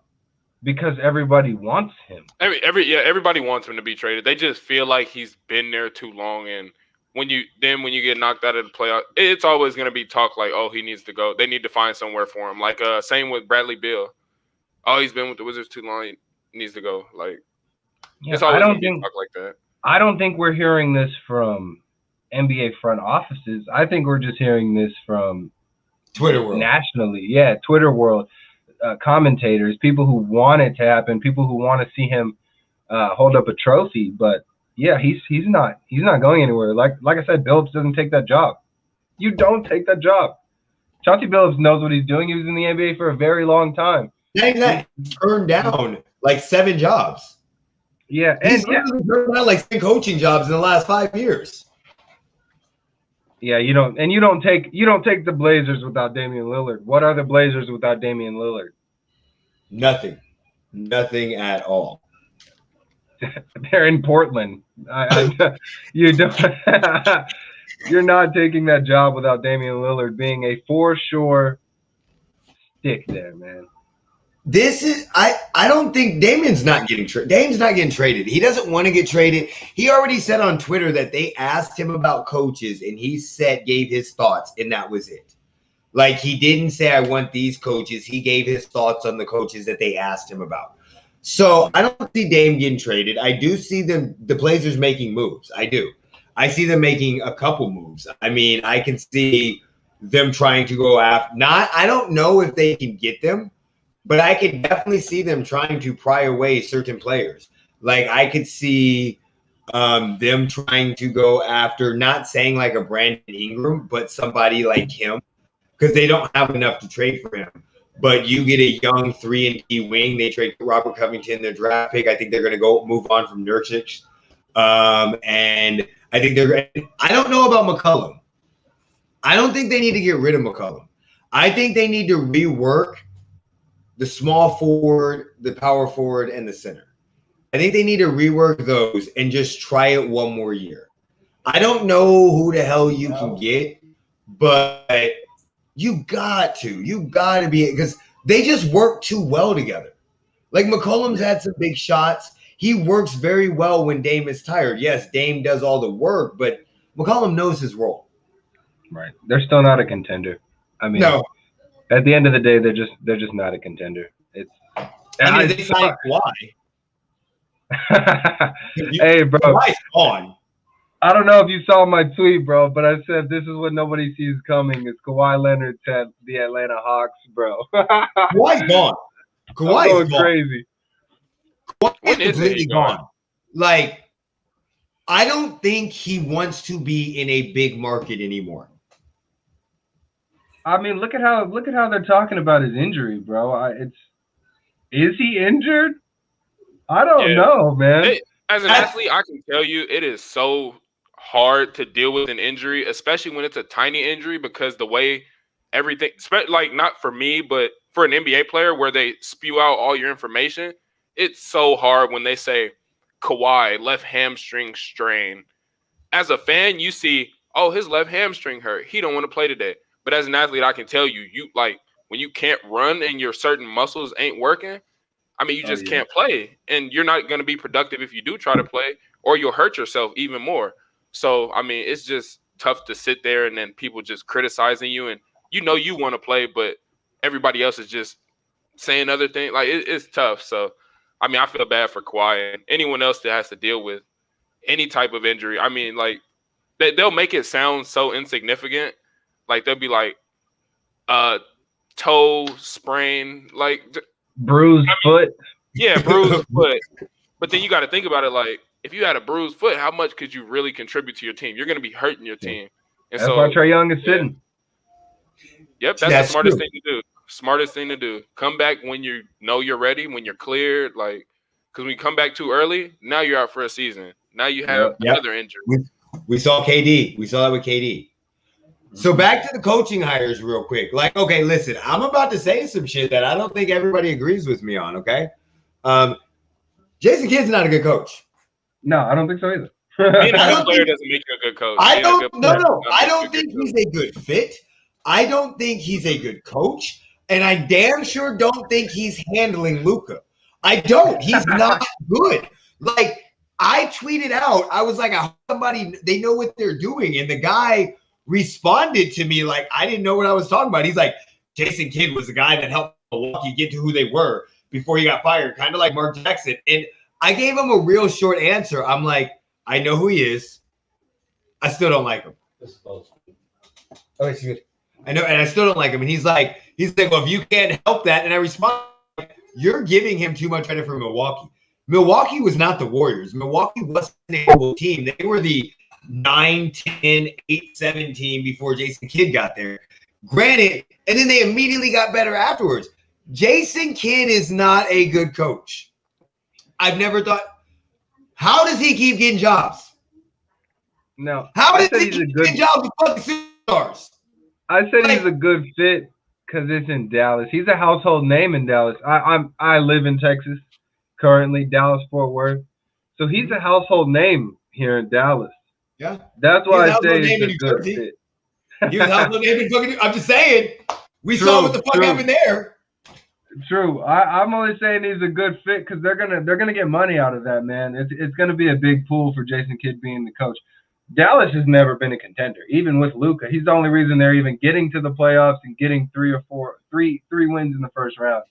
Because everybody wants him. Everybody wants him to be traded. They just feel like he's been there too long, and when you get knocked out of the playoff, it's always going to be talk like, oh, he needs to go. They need to find somewhere for him. Like same with Bradley Beal. Oh, he's been with the Wizards too long. He needs to go. Like it's always going to be talk like that. I don't think we're hearing this from NBA front offices. I think we're just hearing this from Twitter world. Nationally. Yeah, Twitter world. Commentators, people who want it to happen, people who want to see him hold up a trophy. But yeah, he's not going anywhere. Like I said, Billups doesn't take that job. You don't take that job. Chauncey Billups knows what he's doing. He was in the NBA for a very long time. Yeah, he turned down like 7 jobs. Yeah, he's turned down like 10 coaching jobs in the last 5 years. Yeah, you don't take the Blazers without Damian Lillard. What are the Blazers without Damian Lillard? Nothing at all. They're in Portland. You don't. You're not taking that job without Damian Lillard being a for sure stick there, man. This is I don't think Damian's not getting traded. Dame's not getting traded. He doesn't want to get traded. He already said on Twitter that they asked him about coaches and he gave his thoughts and that was it. Like he didn't say I want these coaches. He gave his thoughts on the coaches that they asked him about. So I don't see Dame getting traded. I do see the Blazers making moves. I do. I see them making a couple moves. I mean, I can see them trying to go after I don't know if they can get them. But I could definitely see them trying to pry away certain players. Like I could see them trying to go after, not saying like a Brandon Ingram, but somebody like him, because they don't have enough to trade for him. But you get a young 3-and-D wing. They trade Robert Covington, their draft pick. I think they're going to move on from Nurkic. And I think I don't know about McCollum. I don't think they need to get rid of McCollum. I think they need to rework the small forward, the power forward, and the center. I think they need to rework those and just try it one more year. I don't know who the hell you can get, but you got to be, because they just work too well together. Like McCollum's had some big shots. He works very well when Dame is tired. Yes, Dame does all the work, but McCollum knows his role. Right. They're still not a contender. I mean, no. At the end of the day, they're just not a contender. They signed Kawhi. Hey, bro. Kawhi's gone. I don't know if you saw my tweet, bro, but I said this is what nobody sees coming. It's Kawhi Leonard to the Atlanta Hawks, bro. Kawhi's gone. Kawhi's gone. Crazy. Kawhi is completely gone. Like, I don't think he wants to be in a big market anymore. I mean, look at how they're talking about his injury, bro. Is he injured? I don't know, man. As an athlete, I can tell you it is so hard to deal with an injury, especially when it's a tiny injury, because the way everything, like not for me, but for an NBA player where they spew out all your information, it's so hard when they say Kawhi, left hamstring strain. As a fan, you see, oh, his left hamstring hurt. He don't want to play today. But as an athlete, I can tell you, like when you can't run and your certain muscles ain't working, I mean, you just can't play. And you're not going to be productive if you do try to play, or you'll hurt yourself even more. So, I mean, it's just tough to sit there and then people just criticizing you and you want to play, but everybody else is just saying other things. Like it's tough. So, I mean, I feel bad for Kawhi and anyone else that has to deal with any type of injury. I mean, like they'll make it sound so insignificant. Like they'll be like, toe sprain, like bruised foot. Yeah, bruised foot. But then you got to think about it. Like if you had a bruised foot, how much could you really contribute to your team? You're going to be hurting your team. And that's why Trae Young is sitting. Yep, that's the smartest thing to do. Smartest thing to do. Come back when you know you're ready, when you're cleared. Like, because when you come back too early, now you're out for a season. Now you have another injury. We saw KD. We saw that with KD. So back to the coaching hires real quick. Like, okay, listen, I'm about to say some shit that I don't think everybody agrees with me on, okay? Jason Kidd's not a good coach. No, I don't think so either. Being a good player doesn't make you a good coach. I don't think he's a good fit. I don't think he's a good coach. And I damn sure don't think he's handling Luka. I don't. He's not good. Like, I tweeted out, I was like, I hope somebody, they know what they're doing. And the guy responded to me like I didn't know what I was talking about. He's like, Jason Kidd was the guy that helped Milwaukee get to who they were before he got fired, kind of like Mark Jackson. And I gave him a real short answer. I'm like, I know who he is. I still don't like him. Oh, it's good. I know, and I still don't like him. And he's like, well, if you can't help that, and I respond, you're giving him too much credit for Milwaukee. Milwaukee was not the Warriors. Milwaukee wasn't a whole team. They were the 9-10, 8-7 team before Jason Kidd got there. Granted, and then they immediately got better afterwards. Jason Kidd is not a good coach. I've never thought, how does he keep getting jobs? No. How does he keep getting jobs with fucking superstars? I said he's a good fit because it's in Dallas. He's a household name in Dallas. I live in Texas currently, Dallas-Fort Worth. So he's a household name here in Dallas. Yeah. That's why I say it's a good fit. He was a household name in fucking I'm just saying. We saw what the fuck happened there. True. I'm only saying he's a good fit because they're gonna get money out of that, man. It's gonna be a big pool for Jason Kidd being the coach. Dallas has never been a contender, even with Luka. He's the only reason they're even getting to the playoffs and getting three wins in the first round.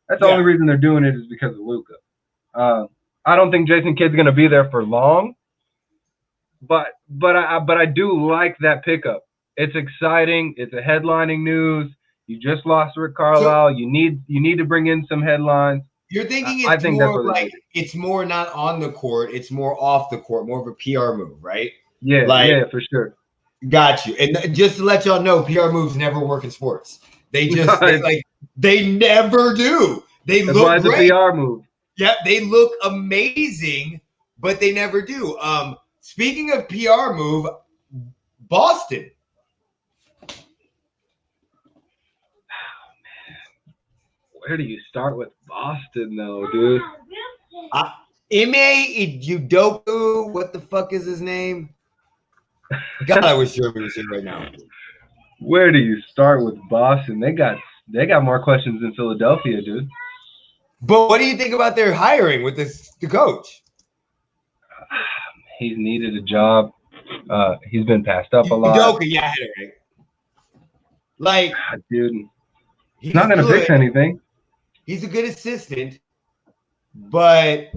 That's the only reason they're doing it is because of Luka. I don't think Jason Kidd's gonna be there for long, but I do like that pickup. It's exciting. It's a headlining news. You just lost Rick Carlisle. You need to bring in some headlines. You're thinking it's more like it's more not on the court. It's more off the court, more of a PR move, right? Yeah, for sure. Got you. And just to let y'all know, PR moves never work in sports. They just they never do. That's look great. A PR move. Yeah, they look amazing, but they never do. Speaking of PR move, Boston. Where do you start with Boston, though, dude? Ime Udoka, what the fuck is his name? God, I wish Geremy was here right now. Where do you start with Boston? They got more questions than Philadelphia, dude. But what do you think about their hiring with the coach? He's needed a job. He's been passed up a lot. Udoka, yeah, right. Like, dude, he's not going to fix anything. He's a good assistant, but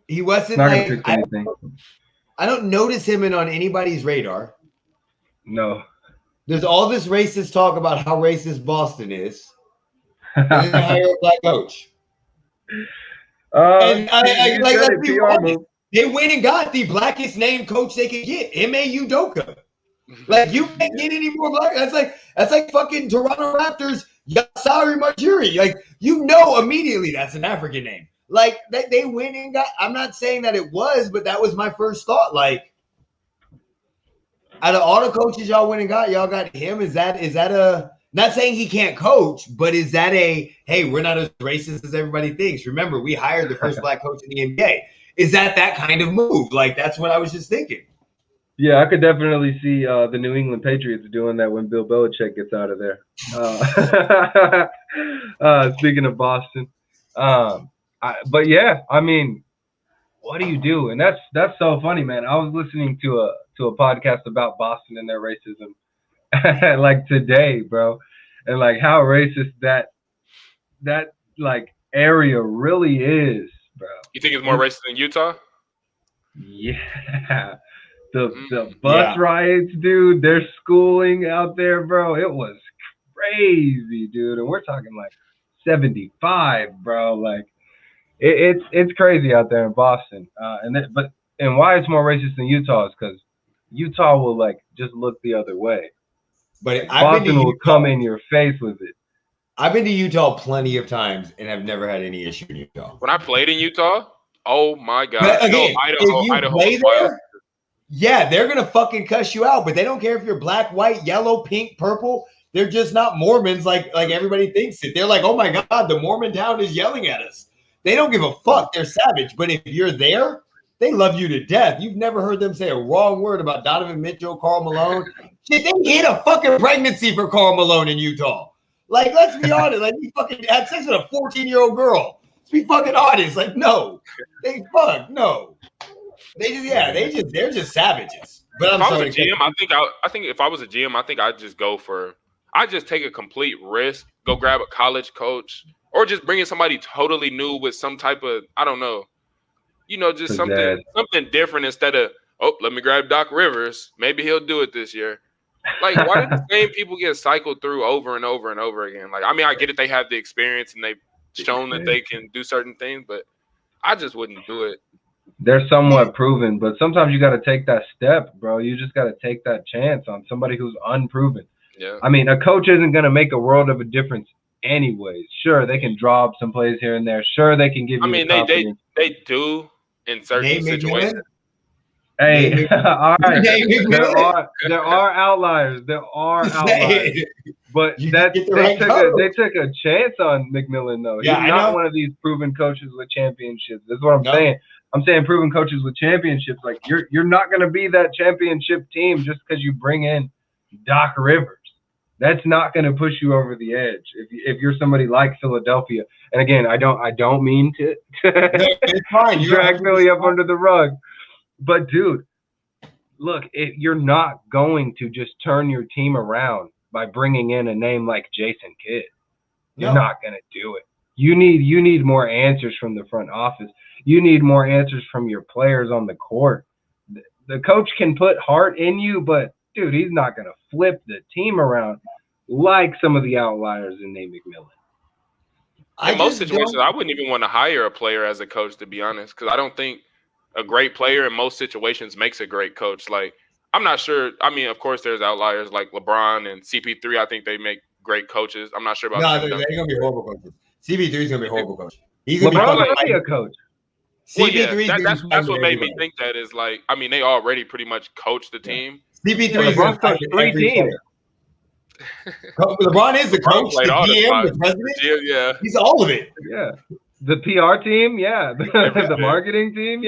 he wasn't not going to fix anything. I don't notice him on anybody's radar. No. There's all this racist talk about how racist Boston is. And then they hire a black coach. And they went and got the blackest named coach they could get, Ime Udoka. Like, you can't get any more black. That's like fucking Toronto Raptors, Yasari Majuri. Like, you know immediately that's an African name. Like, they went and got – I'm not saying that it was, but that was my first thought. Like, out of all the coaches y'all went and got, y'all got him. Is that a – not saying he can't coach, but is that a – hey, we're not as racist as everybody thinks. Remember, we hired the first black coach in the NBA. Is that kind of move? Like, that's what I was just thinking. Yeah, I could definitely see the New England Patriots doing that when Bill Belichick gets out of there. Speaking of Boston. But yeah, I mean, what do you do? And that's so funny, man. I was listening to a podcast about Boston and their racism, like today, bro, and like how racist that like area really is, bro. You think it's more racist than Utah? Yeah. The bus riots, dude, their schooling out there, bro, it was crazy, dude. And we're talking like 75, bro. Like it's crazy out there in Boston. And why it's more racist than Utah is because Utah will like just look the other way. But Boston will come in your face with it. I've been to Utah plenty of times and have never had any issue in Utah. When I played in Utah, oh my God. But again, if you Idaho play there, yeah, they're going to fucking cuss you out. But they don't care if you're black, white, yellow, pink, purple. They're just not Mormons like everybody thinks it. They're like, oh my God, the Mormon town is yelling at us. They don't give a fuck. They're savage. But if you're there, they love you to death. You've never heard them say a wrong word about Donovan Mitchell, Karl Malone. Shit, they hid a fucking pregnancy for Karl Malone in Utah. Like, let's be honest. Like, he fucking had sex with a 14-year-old giril. Let's be fucking honest. Like, no. No. They're just savages. But if I was a GM, I think if I was a GM, I think I'd just take a complete risk, go grab a college coach, or just bring in somebody totally new with some type of, I don't know, just something different instead of, let me grab Doc Rivers. Maybe he'll do it this year. Like, why do the same people get cycled through over and over and over again? Like, I mean, I get it. They have the experience and they've shown that they can do certain things, but I just wouldn't do it. They're somewhat proven, but sometimes you got to take that step, bro. You just got to take that chance on somebody who's unproven. Yeah. I mean, a coach isn't going to make a world of a difference anyways. Sure, they can draw up some plays here and there. Sure, they can give you I mean, they do in certain situations. Hey, all right. There are outliers. But they took a chance on McMillan though. Yeah, He's not one of these proven coaches with championships. That's what I'm saying. I'm saying proven coaches with championships. Like you're not going to be that championship team just because you bring in Doc Rivers. That's not going to push you over the edge if you're somebody like Philadelphia. And again, I don't mean to drag Philly up under the rug. But, dude, look, you're not going to just turn your team around by bringing in a name like Jason Kidd. You're not going to do it. You need more answers from the front office. You need more answers from your players on the court. The coach can put heart in you, but, dude, he's not going to flip the team around like some of the outliers in Nate McMillan. In most situations, I wouldn't even want to hire a player as a coach, to be honest, because I don't think a great player in most situations makes a great coach. Like, I'm not sure. I mean, of course, there's outliers like LeBron and CP3. I think they make great coaches. I'm not sure about. No, they're going to be horrible coaches. CP3 is going to be a horrible coach. He's going to be a coach. Well, yeah, that's what made me think that is like. I mean, they already pretty much coached the team. CP3 is LeBron coached 3 teams. LeBron is the coach, the GM, the president. Yeah, he's all of it. Yeah. The PR team, the marketing team,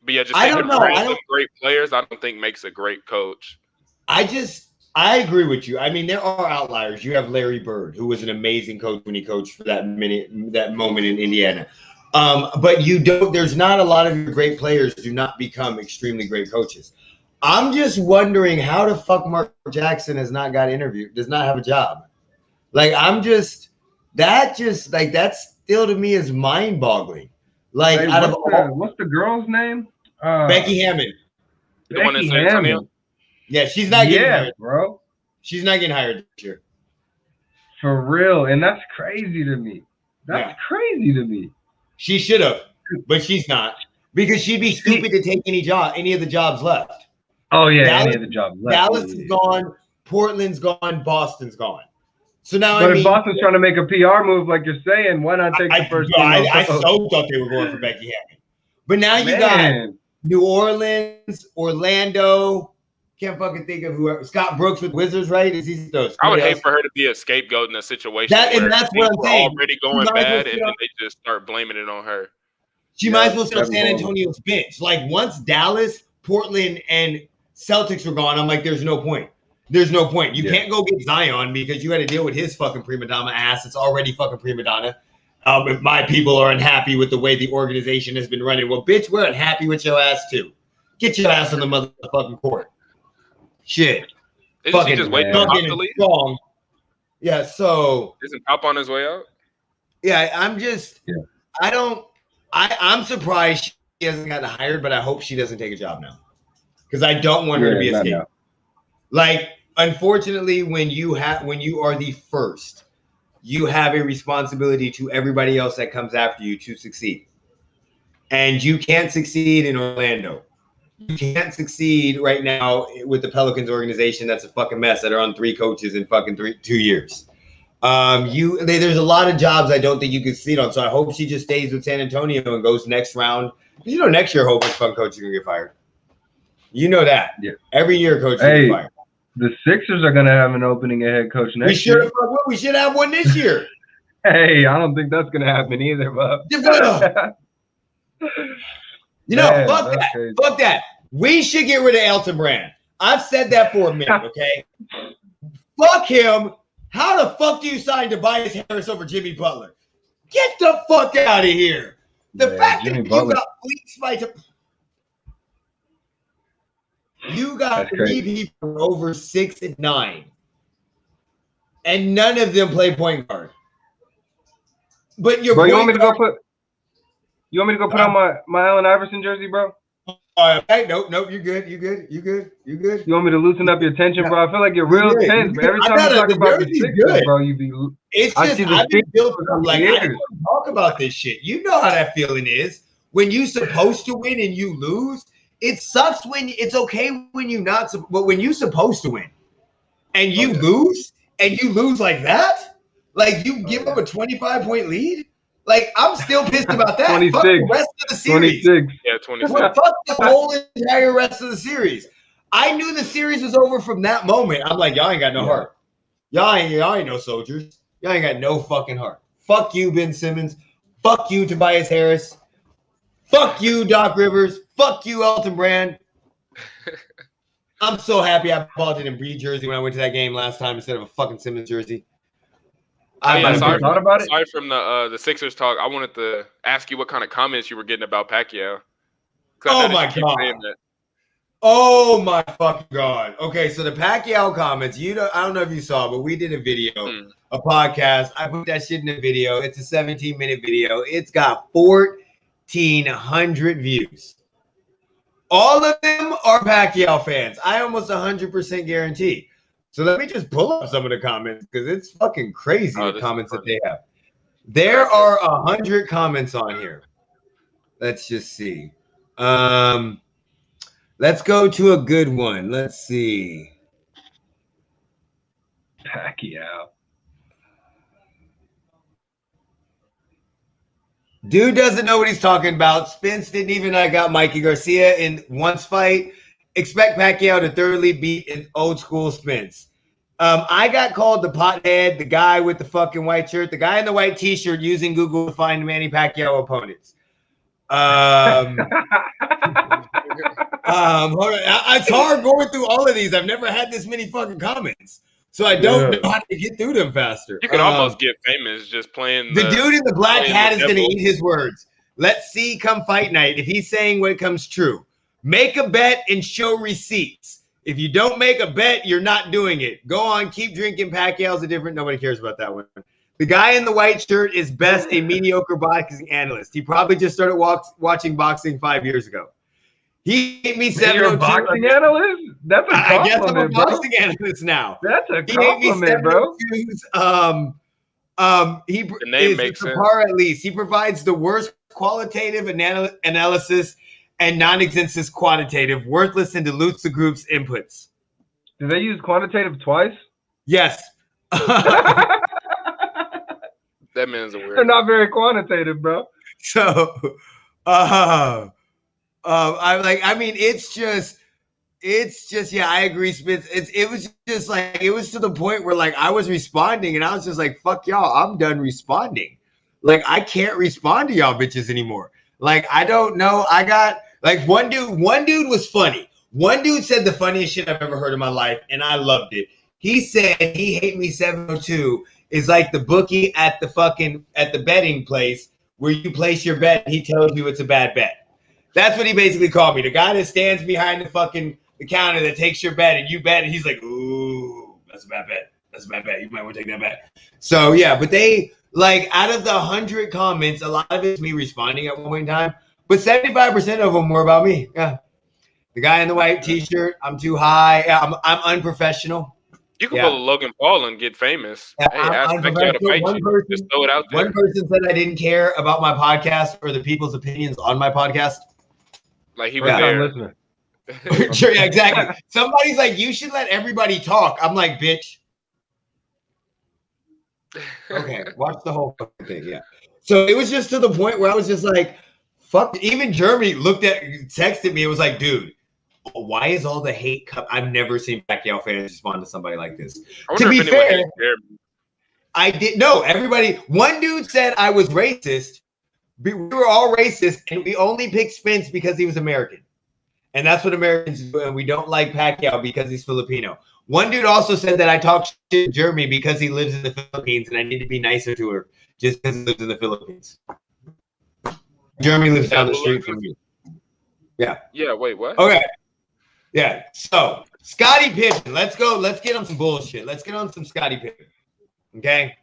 But yeah, just great players, I don't think makes a great coach. I agree with you. I mean, there are outliers. You have Larry Bird, who was an amazing coach when he coached for that moment in Indiana. But there's not a lot of your great players do not become extremely great coaches. I'm just wondering how the fuck Mark Jackson does not have a job. Like, that still to me is mind boggling. Like, what's the girl's name? Becky Hammond. The one in San Antonio? Yeah, she's not getting hired, bro. She's not getting hired this year. For real. And that's crazy to me. Crazy to me. She should have, but she's not. Because she'd be stupid to take any of the jobs left. Oh, yeah, any of the jobs left. Dallas is gone. Portland's gone. Boston's gone. So now, if Boston's trying to make a PR move, like you're saying, why not take the first? I so thought they were going for Becky Hammond, but now you got New Orleans, Orlando. Can't fucking think of whoever. Scott Brooks with Wizards, right? I would hate for her to be a scapegoat in a situation and that's what I'm saying. Already going bad, and then they just start blaming it on her. She might as well sit on San Antonio's bench. Like, once Dallas, Portland, and Celtics were gone, I'm like, there's no point. There's no point. You can't go get Zion because you had to deal with his fucking prima donna ass. It's already fucking prima donna. If my people are unhappy with the way the organization has been running, well, bitch, we're unhappy with your ass too. Get your ass on the motherfucking court. Shit. Isn't she Fucking just waiting on Pop to leave? strong. Yeah, so Isn't Pop on his way out? yeah, I'm surprised she hasn't gotten hired, but I hope she doesn't take a job now. Because I don't want her to be a scapegoat. Like, unfortunately, when you are the first, you have a responsibility to everybody else that comes after you to succeed. And you can't succeed in Orlando. You can't succeed right now with the Pelicans organization that's a fucking mess that are on 3 coaches in fucking 2 years. There's a lot of jobs I don't think you can succeed on. So I hope she just stays with San Antonio and goes next round. You know, next year, a whole bunch of fun coaches are going to get fired. You know that. Yeah. Every year, coaches get fired. The Sixers are going to have an opening at head coach next year. We should have one this year. Hey, I don't think that's going to happen either, bub. Fuck that. We should get rid of Elton Brand. I've said that for a minute, okay? Fuck him. How the fuck do you sign Tobias Harris over Jimmy Butler? Get the fuck out of here. The fact Jimmy that Butler. You got 3 people over 6 and 9, and none of them play point guard. But you want me to go put on my Allen Iverson jersey, bro? Hey, nope, you're good. You want me to loosen up your tension, bro? I feel like you're real tense, but every time you talk about the Sixers, bro, you be. It's just I've been built from like I don't talk about this shit. You know how that feeling is when you're supposed to win and you lose. It sucks when it's okay when you're not, but when you're supposed to win and you lose like that, like you give up a 25-point lead. Like, I'm still pissed about that. 26. Fuck the rest of the series. 26. Yeah, 26. Fuck the whole entire rest of the series. I knew the series was over from that moment. I'm like, y'all ain't got no heart. Y'all ain't no soldiers. Y'all ain't got no fucking heart. Fuck you, Ben Simmons. Fuck you, Tobias Harris. Fuck you, Doc Rivers. Fuck you, Elton Brand. I'm so happy I bought an Embiid jersey when I went to that game last time instead of a fucking Simmons jersey. Sorry from the Sixers talk. I wanted to ask you what kind of comments you were getting about Pacquiao. Oh my god! Oh my fucking god! Okay, so the Pacquiao comments. I don't know if you saw, but we did a video, a podcast. I put that shit in a video. It's a 17-minute video. It's got 1,400 views. All of them are Pacquiao fans. I almost 100% guarantee. So let me just pull up some of the comments because it's fucking crazy the comments that they have. There are 100 comments on here. Let's just see. Let's go to a good one. Let's see. Pacquiao. Dude doesn't know what he's talking about. Spence didn't even got Mikey Garcia in once fight. Expect Pacquiao to thoroughly beat an old school Spence. I got called the pothead, the guy with the fucking white shirt, the guy in the white t-shirt using Google to find Manny Pacquiao opponents. Hold on. It's hard going through all of these. I've never had this many fucking comments. So I don't know how to get through them faster. You can almost get famous just playing. The dude in the black hat is going to eat his words. Let's see come fight night if he's saying what comes true. Make a bet and show receipts. If you don't make a bet, you're not doing it. Go on, keep drinking. Pacquiao's a different. Nobody cares about that one. The guy in the white shirt is best a mediocre boxing analyst. He probably just started watching boxing 5 years ago. He hit me 702. You're a boxing analyst? That's a compliment, I guess I'm a boxing analyst now. That's a compliment, bro. He is par at least. He provides the worst qualitative analysis and non-existent quantitative, worthless and dilutes the group's inputs. Do they use quantitative twice? Yes. That man's a weird. They're not very quantitative, bro. So, it's just, yeah, I agree, Spitz. It was just like, it was to the point where like I was responding and I was just like, fuck y'all, I'm done responding. Like, I can't respond to y'all bitches anymore. Like, I don't know. I got like one dude was funny. One dude said the funniest shit I've ever heard in my life, and I loved it. He said he hate me 702 is like the bookie at the betting place where you place your bet and he tells you it's a bad bet. That's what he basically called me. The guy that stands behind the fucking the counter that takes your bet and you bet, and he's like, ooh, that's a bad bet. That's a bad bet. You might want to take that bet. So yeah, but they like out of the 100 comments, a lot of it's me responding at one point in time, but 75% of them were about me. Yeah, the guy in the white T-shirt. I'm too high. Yeah, I'm unprofessional. You can pull a Logan Paul and get famous. Yeah, hey, ask y'all to fight you. Just throw it out there. One person said I didn't care about my podcast or the people's opinions on my podcast. Like he was there. Sure, yeah, exactly. Somebody's like, you should let everybody talk. I'm like, bitch. Okay, watch the whole fucking thing. Yeah. So it was just to the point where I was just like, fuck. Even Geremy texted me. It was like, dude, why is all the hate? I've never seen Pacquiao fans respond to somebody like this. To be fair, I didn't know. Everybody, one dude said I was racist. We were all racist, and we only picked Spence because he was American. And that's what Americans do, and we don't like Pacquiao because he's Filipino. One dude also said that I talk shit to Geremy because he lives in the Philippines, and I need to be nicer to her just because he lives in the Philippines. Geremy lives down the street from me. Yeah. Yeah, wait, what? Okay. Yeah. So, Scottie Pippen. Let's go. Let's get on some bullshit. Let's get on some Scottie Pippen. Okay?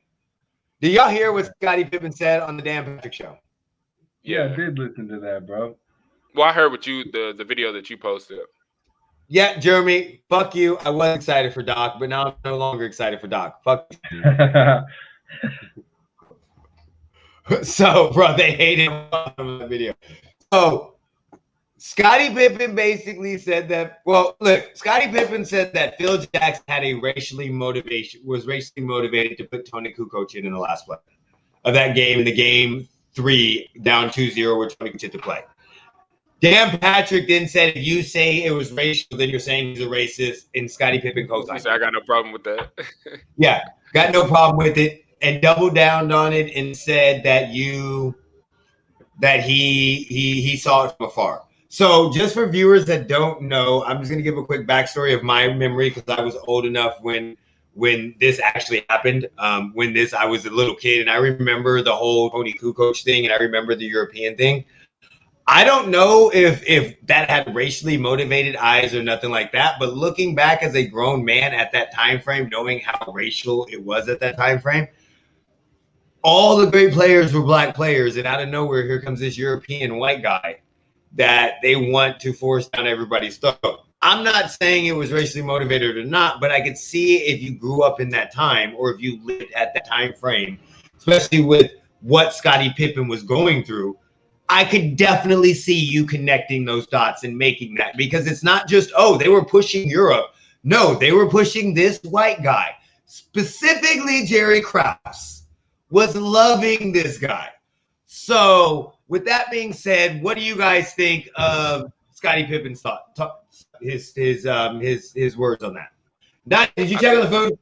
Did y'all hear what Scottie Pippen said on the Dan Patrick Show? Yeah, I did listen to that, bro. Well, I heard what the video that you posted. Yeah, Geremy, fuck you. I was excited for Doc, but now I'm no longer excited for Doc. Fuck you. So, bro, they hate him on the video. So, Scottie Pippen basically said that. Well, look, Scottie Pippen said that Phil Jackson had a was racially motivated to put Tony Kukoc in the last play of that game, in the game 3, down 2-0, where Tony Kukoc hit the play. Dan Patrick then said, if you say it was racial, then you're saying he's a racist, and Scottie Pippen co-signed. I got no problem with that. Yeah, got no problem with it, and doubled down on it and said that he saw it from afar. So just for viewers that don't know, I'm just going to give a quick backstory of my memory because I was old enough when this actually happened. I was a little kid, and I remember the whole Tony Kukoc thing, and I remember the European thing. I don't know if that had racially motivated eyes or nothing like that, but looking back as a grown man at that time frame, knowing how racial it was at that time frame, all the great players were black players, and out of nowhere, here comes this European white guy that they want to force down everybody's throat. I'm not saying it was racially motivated or not, but I could see if you grew up in that time or if you lived at that time frame, especially with what Scottie Pippen was going through, I could definitely see you connecting those dots and making that, because it's not just, oh, they were pushing Europe. No, they were pushing this white guy. Specifically, Jerry Krause was loving this guy. So with that being said, what do you guys think of Scottie Pippen's his words on that? Did you check on the phone?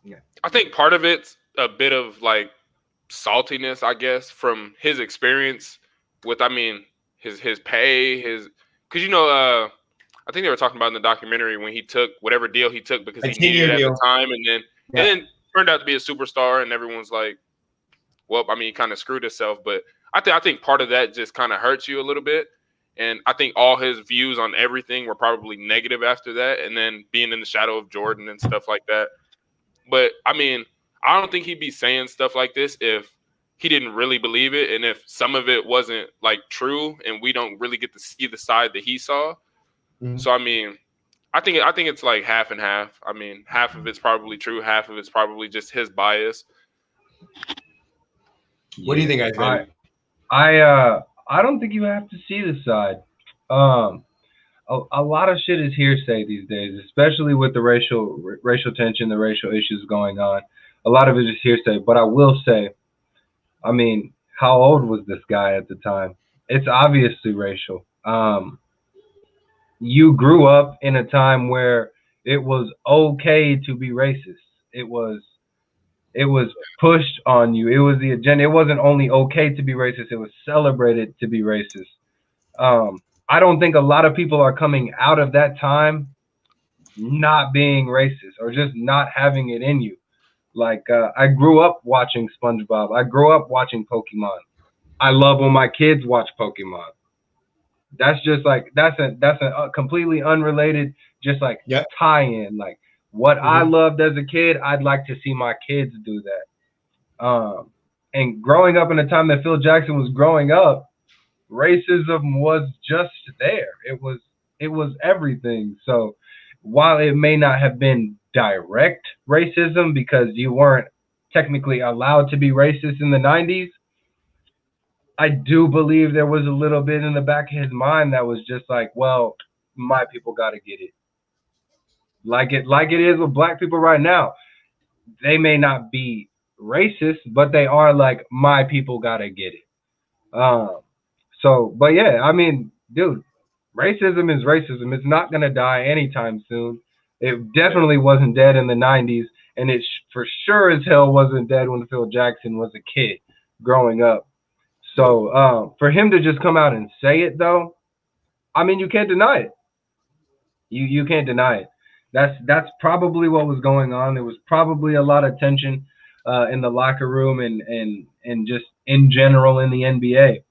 Yeah. I think part of it's a bit of like saltiness, I guess, from his experience with, his pay, because I think they were talking about in the documentary when he took whatever deal he took because he needed it at the time, and then turned out to be a superstar, and everyone's like, well, he kind of screwed himself, but I think part of that just kind of hurts you a little bit, and I think all his views on everything were probably negative after that, and then being in the shadow of Jordan and stuff like that. But I don't think he'd be saying stuff like this if he didn't really believe it, and if some of it wasn't like true, and we don't really get to see the side that he saw. Mm-hmm. So I think it's like half and half. Half of it's probably true, half of it's probably just his bias. What do you think, guys? I don't think you have to see the side. A lot of shit is hearsay these days, especially with the racial tension, the racial issues going on. A lot of it is hearsay, but I will say, how old was this guy at the time? It's obviously racial. You grew up in a time where it was okay to be racist. It was pushed on you. It was the agenda. It wasn't only okay to be racist, it was celebrated to be racist. I don't think a lot of people are coming out of that time not being racist or just not having it in you. Like, I grew up watching SpongeBob. I grew up watching Pokemon. I love when my kids watch Pokemon. That's just like that's a completely unrelated, just like Yep. tie-in. Like what I loved as a kid, I'd like to see my kids do that. And growing up in a time that Phil Jackson was growing up, racism was just there. It was everything. So while it may not have been direct racism because you weren't technically allowed to be racist in the 90s, I do believe there was a little bit in the back of his mind that was just like, well, my people got to get it. Like it is with black people right now. They may not be racist, but they are like, my people got to get it. But yeah, I mean, dude, racism is racism. It's not going to die anytime soon. It definitely wasn't dead in the 90s, and it for sure as hell wasn't dead when Phil Jackson was a kid growing up. So for him to just come out and say it, though, I mean, you can't deny it. You can't deny it. That's probably what was going on. There was probably a lot of tension in the locker room and just in general in the NBA.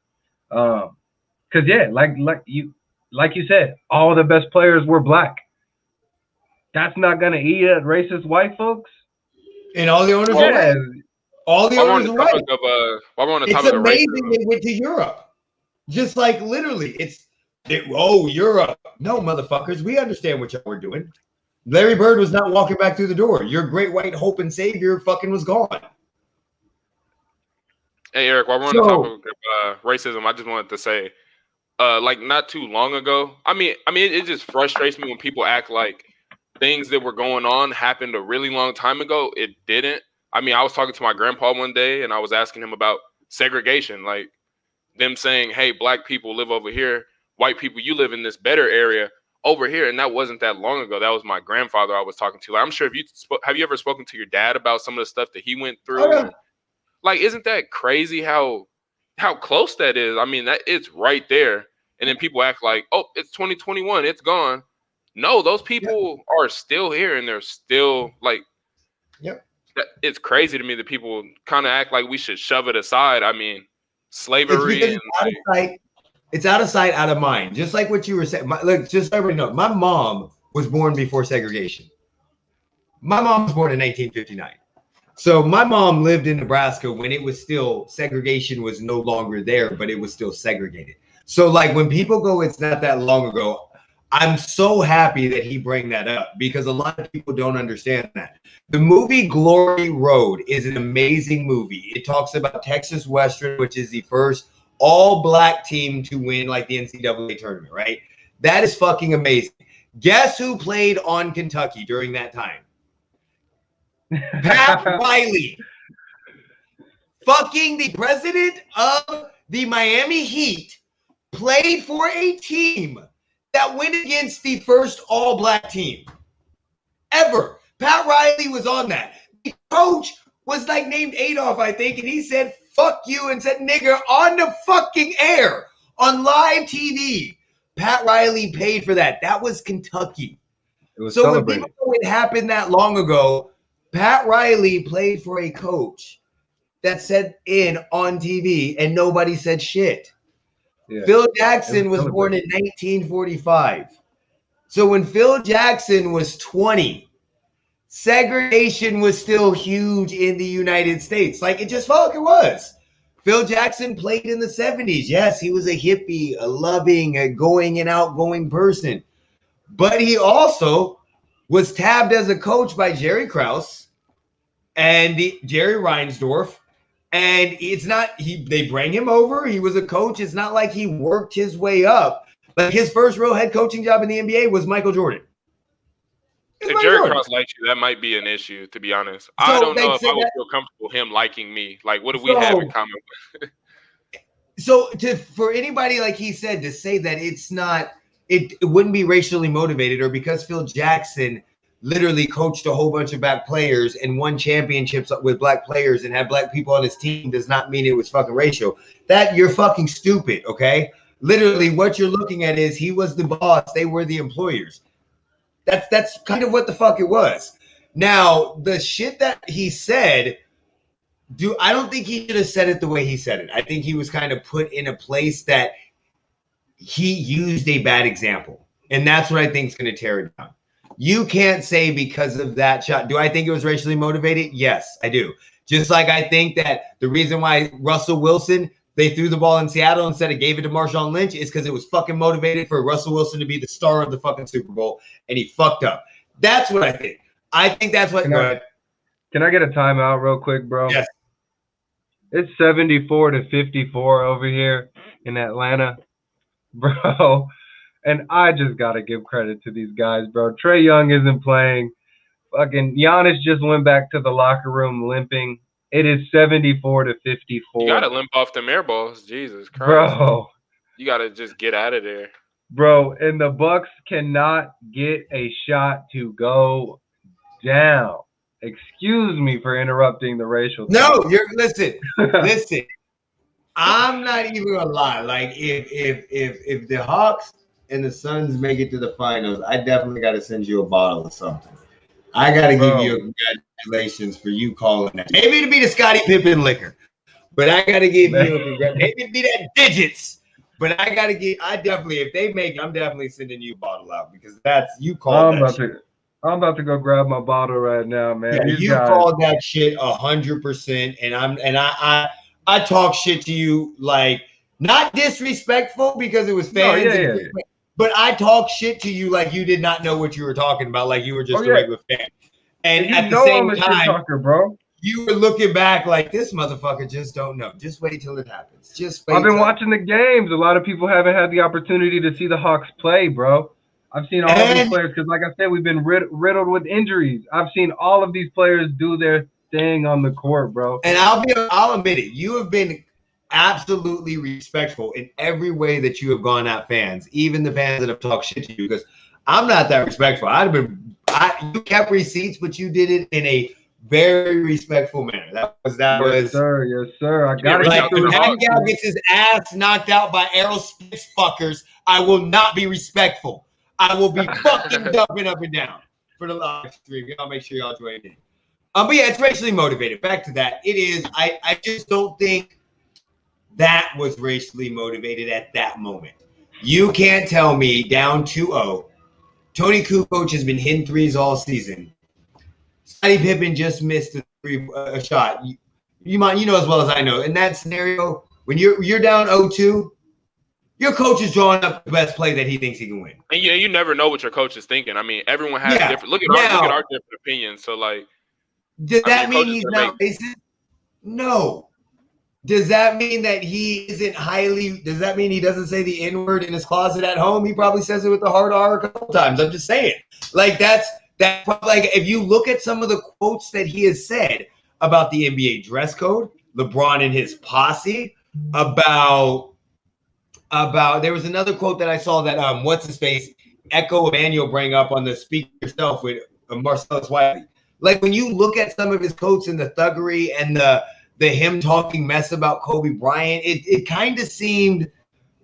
Because yeah, like you said, all the best players were black. That's not gonna eat at racist white folks. And all the owners are white. All the owners are white. It's amazing they went to Europe. Just like literally, Europe. No, motherfuckers, we understand what y'all were doing. Larry Bird was not walking back through the door. Your great white hope and savior fucking was gone. Hey, Eric, while we're on the topic of racism, I just wanted to say, like not too long ago, I mean, it just frustrates me when people act like things that were going on happened a really long time ago. It didn't. I mean, I was talking to my grandpa one day, and I was asking him about segregation, like them saying, hey, black people live over here, white people, you live in this better area over here, and that wasn't that long ago. That was my grandfather I was talking to. Like, I'm sure have you ever spoken to your dad about some of the stuff that he went through? Oh, yeah. Like, isn't that crazy how close that is? I mean, that it's right there. And then people act like, oh, it's 2021, it's gone. No, those people are still here, and they're still like, it's crazy to me that people kind of act like we should shove it aside. I mean, slavery. It's out of sight, out of mind. Just like what you were saying. Look, just so everybody know, my mom was born before segregation. My mom was born in 1959. So my mom lived in Nebraska when it was still segregation was no longer there, but it was still segregated. So like when people go, it's not that long ago, I'm so happy that he bring that up because a lot of people don't understand that. The movie Glory Road is an amazing movie. It talks about Texas Western, which is the first all-black team to win like the NCAA tournament, right? That is fucking amazing. Guess who played on Kentucky during that time? Pat Riley. Fucking the president of the Miami Heat played for a team that went against the first all-black team ever. Pat Riley was on that. The coach was like named Adolf, I think, and he said, fuck you, and said nigger on the fucking air on live TV. Pat Riley paid for that. That was Kentucky. It was so celebrated. when people know it happened that long ago, Pat Riley played for a coach that said in on TV and nobody said shit. Yeah. Phil Jackson was born in 1945. So when Phil Jackson was 20, segregation was still huge in the United States. Like it just fucking was. Phil Jackson played in the 70s. Yes, he was a hippie, a loving, a going and outgoing person. But he also was tabbed as a coach by Jerry Krause and Jerry Reinsdorf. And it's not, they bring him over. He was a coach. It's not like he worked his way up. But his first real head coaching job in the NBA was Michael Jordan. If Jerry Krause likes you, that might be an issue, to be honest. So I don't know if I would feel comfortable him liking me. Like, what do we have in common? So for anybody, like he said, to say that it's not, it wouldn't be racially motivated, or because Phil Jackson literally coached a whole bunch of black players and won championships with black players and had black people on his team does not mean it was fucking racial. That you're fucking stupid, okay? Literally what you're looking at is he was the boss, they were the employers. That's kind of what the fuck it was. Now, the shit that he said, I don't think he should have said it the way he said it. I think he was kind of put in a place that he used a bad example. And that's what I think is going to tear it down. You can't say because of that shot. Do I think it was racially motivated? Yes, I do. Just like I think that the reason why Russell Wilson, they threw the ball in Seattle instead of gave it to Marshawn Lynch is because it was fucking motivated for Russell Wilson to be the star of the fucking Super Bowl, and he fucked up. That's what I think. I think that's what. Can I get a timeout real quick, bro? Yes. It's 74-54 over here in Atlanta, bro. And I just got to give credit to these guys, bro. Trae Young isn't playing. Fucking Giannis just went back to the locker room limping. It is 74-54. You got to limp off them air balls. Jesus Christ. Bro. You got to just get out of there. Bro, and the Bucks cannot get a shot to go down. Excuse me for interrupting the racial talk. No, listen. I'm not even gonna lie. Like if the Hawks and the Suns make it to the finals, I definitely got to send you a bottle of something. I got to give you a congratulations for you calling that. Maybe it'll be the Scottie Pippen liquor, but I got to give you a congratulations. Maybe it'll be that digits, but I got to if they make it, I'm definitely sending you a bottle out because that's you called that shit. I'm about to go grab my bottle right now, man. Yeah, you called that shit 100%, and I talk shit to you like not disrespectful because it was fans. But I talk shit to you like you did not know what you were talking about, like you were just a regular fan. And at the same time, talker, bro, you were looking back like this motherfucker just don't know. Just wait till it happens. I've been watching the games. A lot of people haven't had the opportunity to see the Hawks play, bro. I've seen all these players because, like I said, we've been riddled with injuries. I've seen all of these players do their thing on the court, bro. And I'll admit it. You have been absolutely respectful in every way that you have gone at fans, even the fans that have talked shit to you, because I'm not that respectful. You kept receipts, but you did it in a very respectful manner. Yes, sir. I got like when Pascal gets his ass knocked out by aerospace fuckers, I will not be respectful. I will be fucking jumping up and down for the live stream. Y'all make sure y'all join in. But yeah, it's racially motivated. Back to that. It is. I just don't think that was racially motivated at that moment. You can't tell me down 2-0. Tony Kukoc has been hitting threes all season. Scottie Pippen just missed a shot. You know as well as I know. In that scenario, when you're down 0-2, your coach is drawing up the best play that he thinks he can win. And you never know what your coach is thinking. I mean, everyone has different. Look at our different opinions. So like, does that mean he's not racist? No. Does that mean that he isn't does that mean he doesn't say the N-word in his closet at home? He probably says it with the hard R a couple times. I'm just saying. Like that's like if you look at some of the quotes that he has said about the NBA dress code, LeBron and his posse, about there was another quote that I saw that what's his face Echo Emmanuel bring up on the speaker itself with Marcellus Wiley. Like when you look at some of his quotes and the thuggery and the him talking mess about Kobe Bryant, it kind of seemed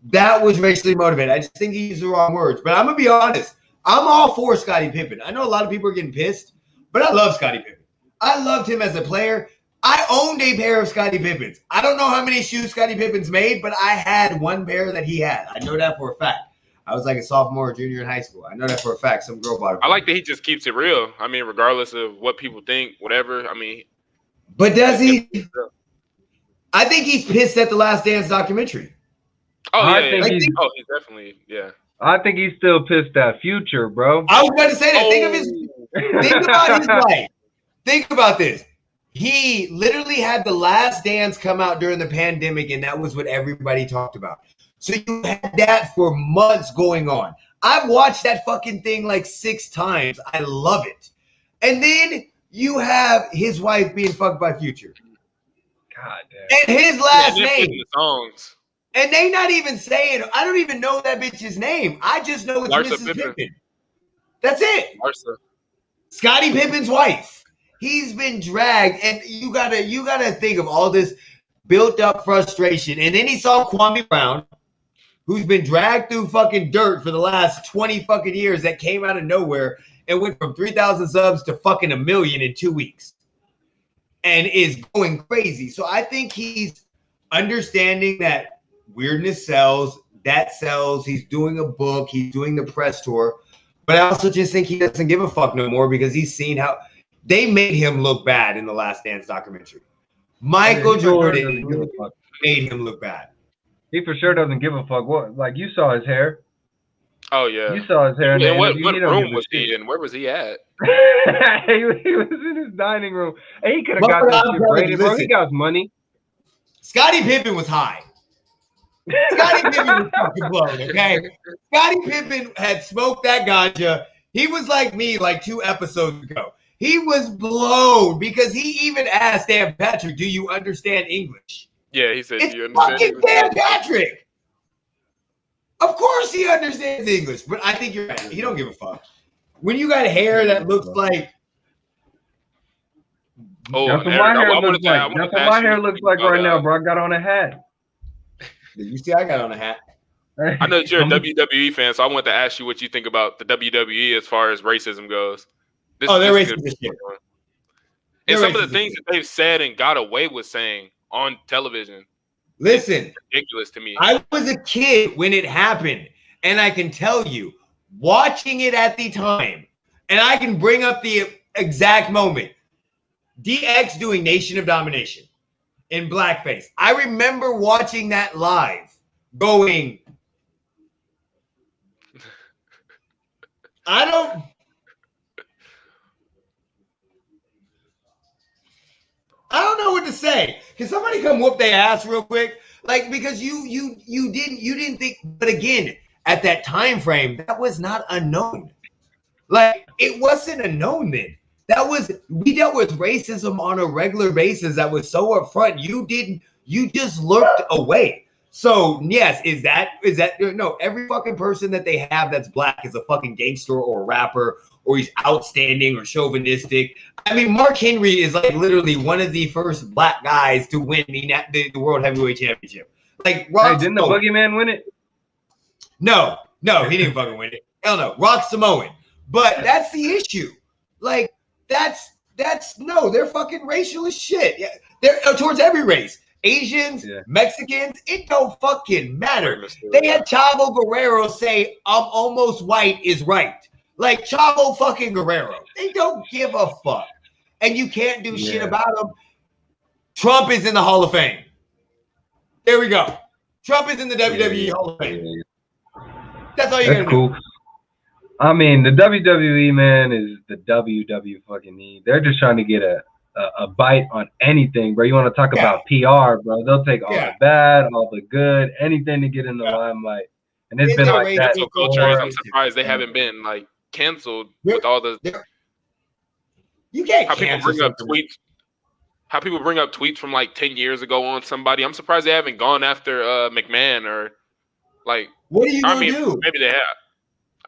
that was racially motivated. I just think he used the wrong words. But I'm going to be honest. I'm all for Scottie Pippen. I know a lot of people are getting pissed, but I love Scottie Pippen. I loved him as a player. I owned a pair of Scottie Pippens. I don't know how many shoes Scottie Pippen's made, but I had one pair that he had. I know that for a fact. I was like a sophomore or junior in high school. I know that for a fact. Some girl bought it. I like that he just keeps it real. I mean, regardless of what people think, whatever. I mean, but does he? I think he's pissed at the Last Dance documentary. Oh, yeah. He's definitely, yeah. I think he's still pissed at Future, bro. I was going to say that. Think about his life. Think about this. He literally had the Last Dance come out during the pandemic, and that was what everybody talked about. So you had that for months going on. I've watched that fucking thing like 6 times. I love it. And then you have his wife being fucked by Future. God damn. And his last name. The songs. And they not even saying, I don't even know that bitch's name. I just know it's Mrs. Pippen. That's it. Larsa. Scottie Pippen's wife. He's been dragged, and you gotta think of all this built up frustration. And then he saw Kwame Brown, who's been dragged through fucking dirt for the last 20 fucking years, that came out of nowhere and went from 3,000 subs to fucking 1 million in 2 weeks. And is going crazy. So I think he's understanding that weirdness sells, That sells. He's doing a book. He's doing the press tour. But I also just think he doesn't give a fuck no more because he's seen how they made him look bad in the Last Dance documentary. Michael Jordan made him look bad. He for sure doesn't give a fuck. What? Like, you saw his hair. Oh, yeah. You saw his hair. And what room was he in? Where was he at? he was in his dining room. And he could have got that shit braided, bro. He got his money. Scottie Pippen was high. Scottie Pippen was fucking blown, okay? Scottie Pippen had smoked that ganja. He was like me like 2 episodes ago. He was blown because he even asked Dan Patrick, do you understand English? Yeah, he said, it's you understand fucking Dan Patrick. Of course he understands English, but I think you're right. He don't give a fuck. When you got hair that looks like... Oh, that's what my hair looks like. That's what my hair looks like right now, bro. I got on a hat. Did you see I got on a hat? I know that you're a WWE fan, so I want to ask you what you think about the WWE as far as racism goes. They're racist as shit. And some of the things that they've said and got away with saying on television. Listen, ridiculous to me. I was a kid when it happened, and I can tell you, watching it at the time, and I can bring up the exact moment, DX doing Nation of Domination in blackface. I remember watching that live, going, I don't know what to say. Can somebody come whoop their ass real quick? Like, because you didn't think, but again, at that time frame, that was not unknown. Like, it wasn't unknown then. We dealt with racism on a regular basis that was so upfront. You just looked away. So yes, is that no, every fucking person that they have that's black is a fucking gangster or a rapper, or he's outstanding or chauvinistic. I mean, Mark Henry is like literally one of the first black guys to win the World Heavyweight Championship. Like, didn't the Boogeyman win it? No, he didn't fucking win it. Hell no, Rock Samoan. But that's the issue. Like, they're fucking racial as shit. Yeah, they're towards every race. Asians, Mexicans, it don't fucking matter. They had Chavo Guerrero say, I'm almost white is right. Like, Chavo fucking Guerrero. They don't give a fuck. And you can't do shit about them. Trump is in the Hall of Fame. There we go. Trump is in the WWE Hall of Fame. That's all you gotta do. I mean, the WWE, man, is the WW fucking E. They're just trying to get a bite on anything, bro. You want to talk about PR, bro? They'll take all the bad, all the good, anything to get in the limelight. And it's been like that. Culture, I'm surprised they haven't been like canceled with all the. You can't. How people bring up tweets. How people bring up tweets from like 10 years ago on somebody. I'm surprised they haven't gone after McMahon or like. What are you gonna do? Maybe they have.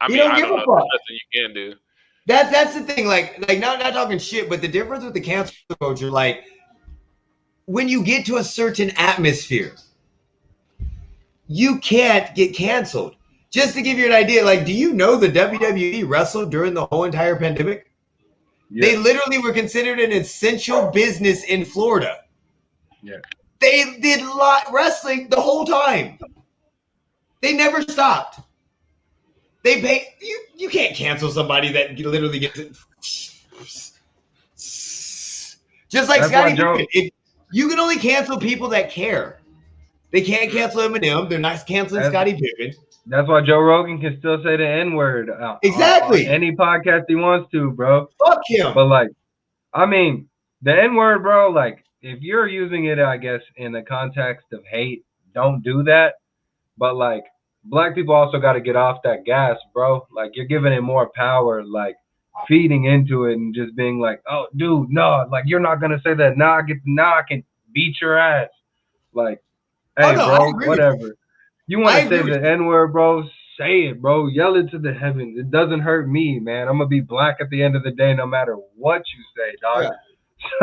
I mean, I don't know. There's nothing you can do. That's the thing. Like not talking shit, but the difference with the cancel culture, like when you get to a certain atmosphere, you can't get canceled. Just to give you an idea, like, do you know the WWE wrestled during the whole entire pandemic? Yeah. They literally were considered an essential business in Florida. Yeah. They did wrestling the whole time. They never stopped. They pay you can't cancel somebody that literally gets it. Just like Scottie Pippen. You can only cancel people that care. They can't cancel Eminem. They're not canceling Scottie Pippen. That's why Joe Rogan can still say the N-word. Exactly. On any podcast he wants to, bro. Fuck him. But like, I mean, the N-word, bro, like, if you're using it, I guess, in the context of hate, don't do that. But like, black people also got to get off that gas, bro. Like, you're giving it more power, like feeding into it and just being like, oh, dude, no, like, you're not going to say that. Now I can beat your ass. Like, hey, bro, whatever. You want to say the N-word, bro? Say it, bro. Yell it to the heavens. It doesn't hurt me, man. I'm going to be black at the end of the day no matter what you say, dog.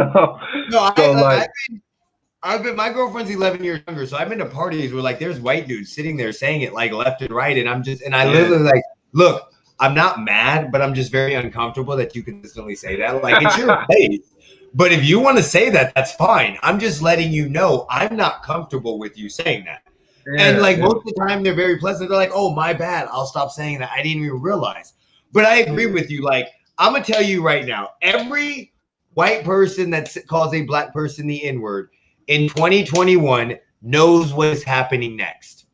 Yeah. I've been, my girlfriend's 11 years younger, so I've been to parties where like there's white dudes sitting there saying it like left and right, and I literally like, look, I'm not mad, but I'm just very uncomfortable that you consistently say that. Like, it's your place, but if you want to say that, that's fine. I'm just letting you know I'm not comfortable with you saying that. And like most of the time, they're very pleasant. They're like, "Oh, my bad. I'll stop saying that. I didn't even realize." But I agree with you. Like, I'm gonna tell you right now, every white person that calls a black person the N-word in 2021 knows what is happening next.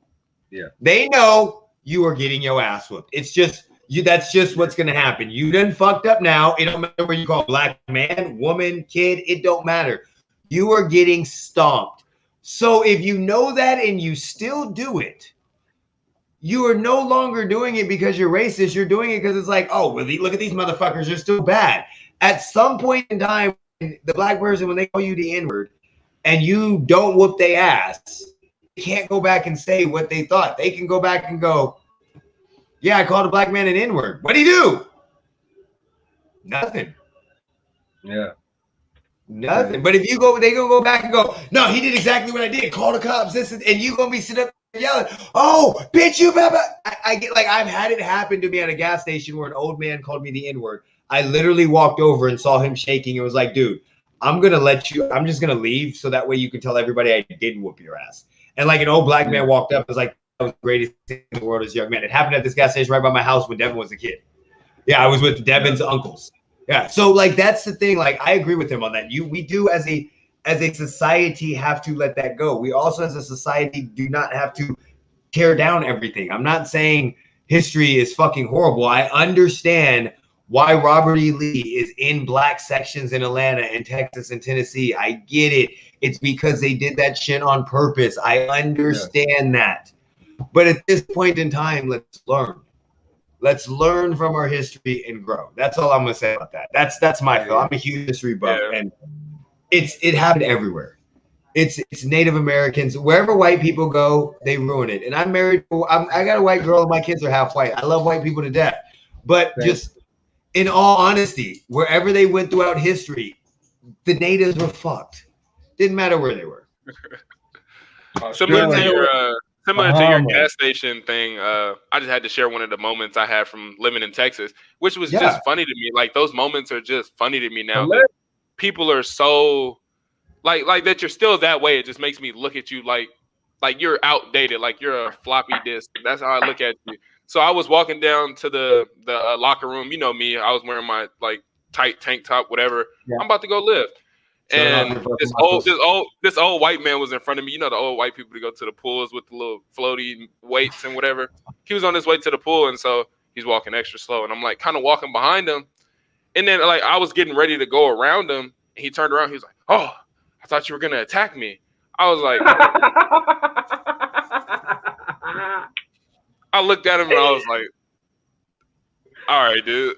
Yeah, they know you are getting your ass whooped. It's just you. That's just what's gonna happen. You done fucked up now. It don't matter what you call black man, woman, kid. It don't matter. You are getting stomped. So if you know that and you still do it, you are no longer doing it because you're racist. You're doing it because it's like, oh, well, look at these motherfuckers. They're still bad. At some point in time, the black person, when they call you the N-word and you don't whoop their ass, they can't go back and say what they thought. They can go back and go, yeah, I called a black man an N-word. What'd he do? Nothing. Yeah. Nothing. But if you go, they gonna go back and go, no, he did exactly what I did. Call the cops. This and you gonna be sitting up yelling, oh, bitch, you blah, blah. I get like I've had it happen to me at a gas station where an old man called me the N-word. I literally walked over and saw him shaking and was like, dude, I'm just gonna leave so that way you can tell everybody I did whoop your ass. And like an old black man walked up and was like, that was the greatest thing in the world as a young man. It happened at this gas station right by my house when Devin was a kid. Yeah, I was with Devin's uncles. Yeah, so like that's the thing. Like I agree with him on that. We do as a society have to let that go. We also as a society do not have to tear down everything. I'm not saying history is fucking horrible. I understand why Robert E. Lee is in black sections in Atlanta and Texas and Tennessee. I get it. It's because they did that shit on purpose. I understand that. But at this point in time, let's learn. Let's learn from our history and grow. That's all I'm gonna say about that. That's my feel. I'm a huge history buff, and it happened everywhere. It's Native Americans. Wherever white people go, they ruin it. And I'm married. I got a white girl, and my kids are half white. I love white people to death. But just in all honesty, wherever they went throughout history, the natives were fucked. Didn't matter where they were. Similar to your gas station thing, I just had to share one of the moments I had from living in Texas, which was just funny to me. Like those moments are just funny to me now. People are so like that you're still that way. It just makes me look at you like you're outdated, like you're a floppy disk. That's how I look at you. So I was walking down to the locker room. You know me. I was wearing my like tight tank top, whatever. Yeah. I'm about to go lift. And this old white man was in front of me. You know the old white people to go to the pools with the little floaty weights and whatever. He was on his way to the pool, and so he's walking extra slow. And I'm like kind of walking behind him. And then like I was getting ready to go around him, and he turned around. He was like, "Oh, I thought you were gonna attack me." I was like, I looked at him and I was like, "All right, dude."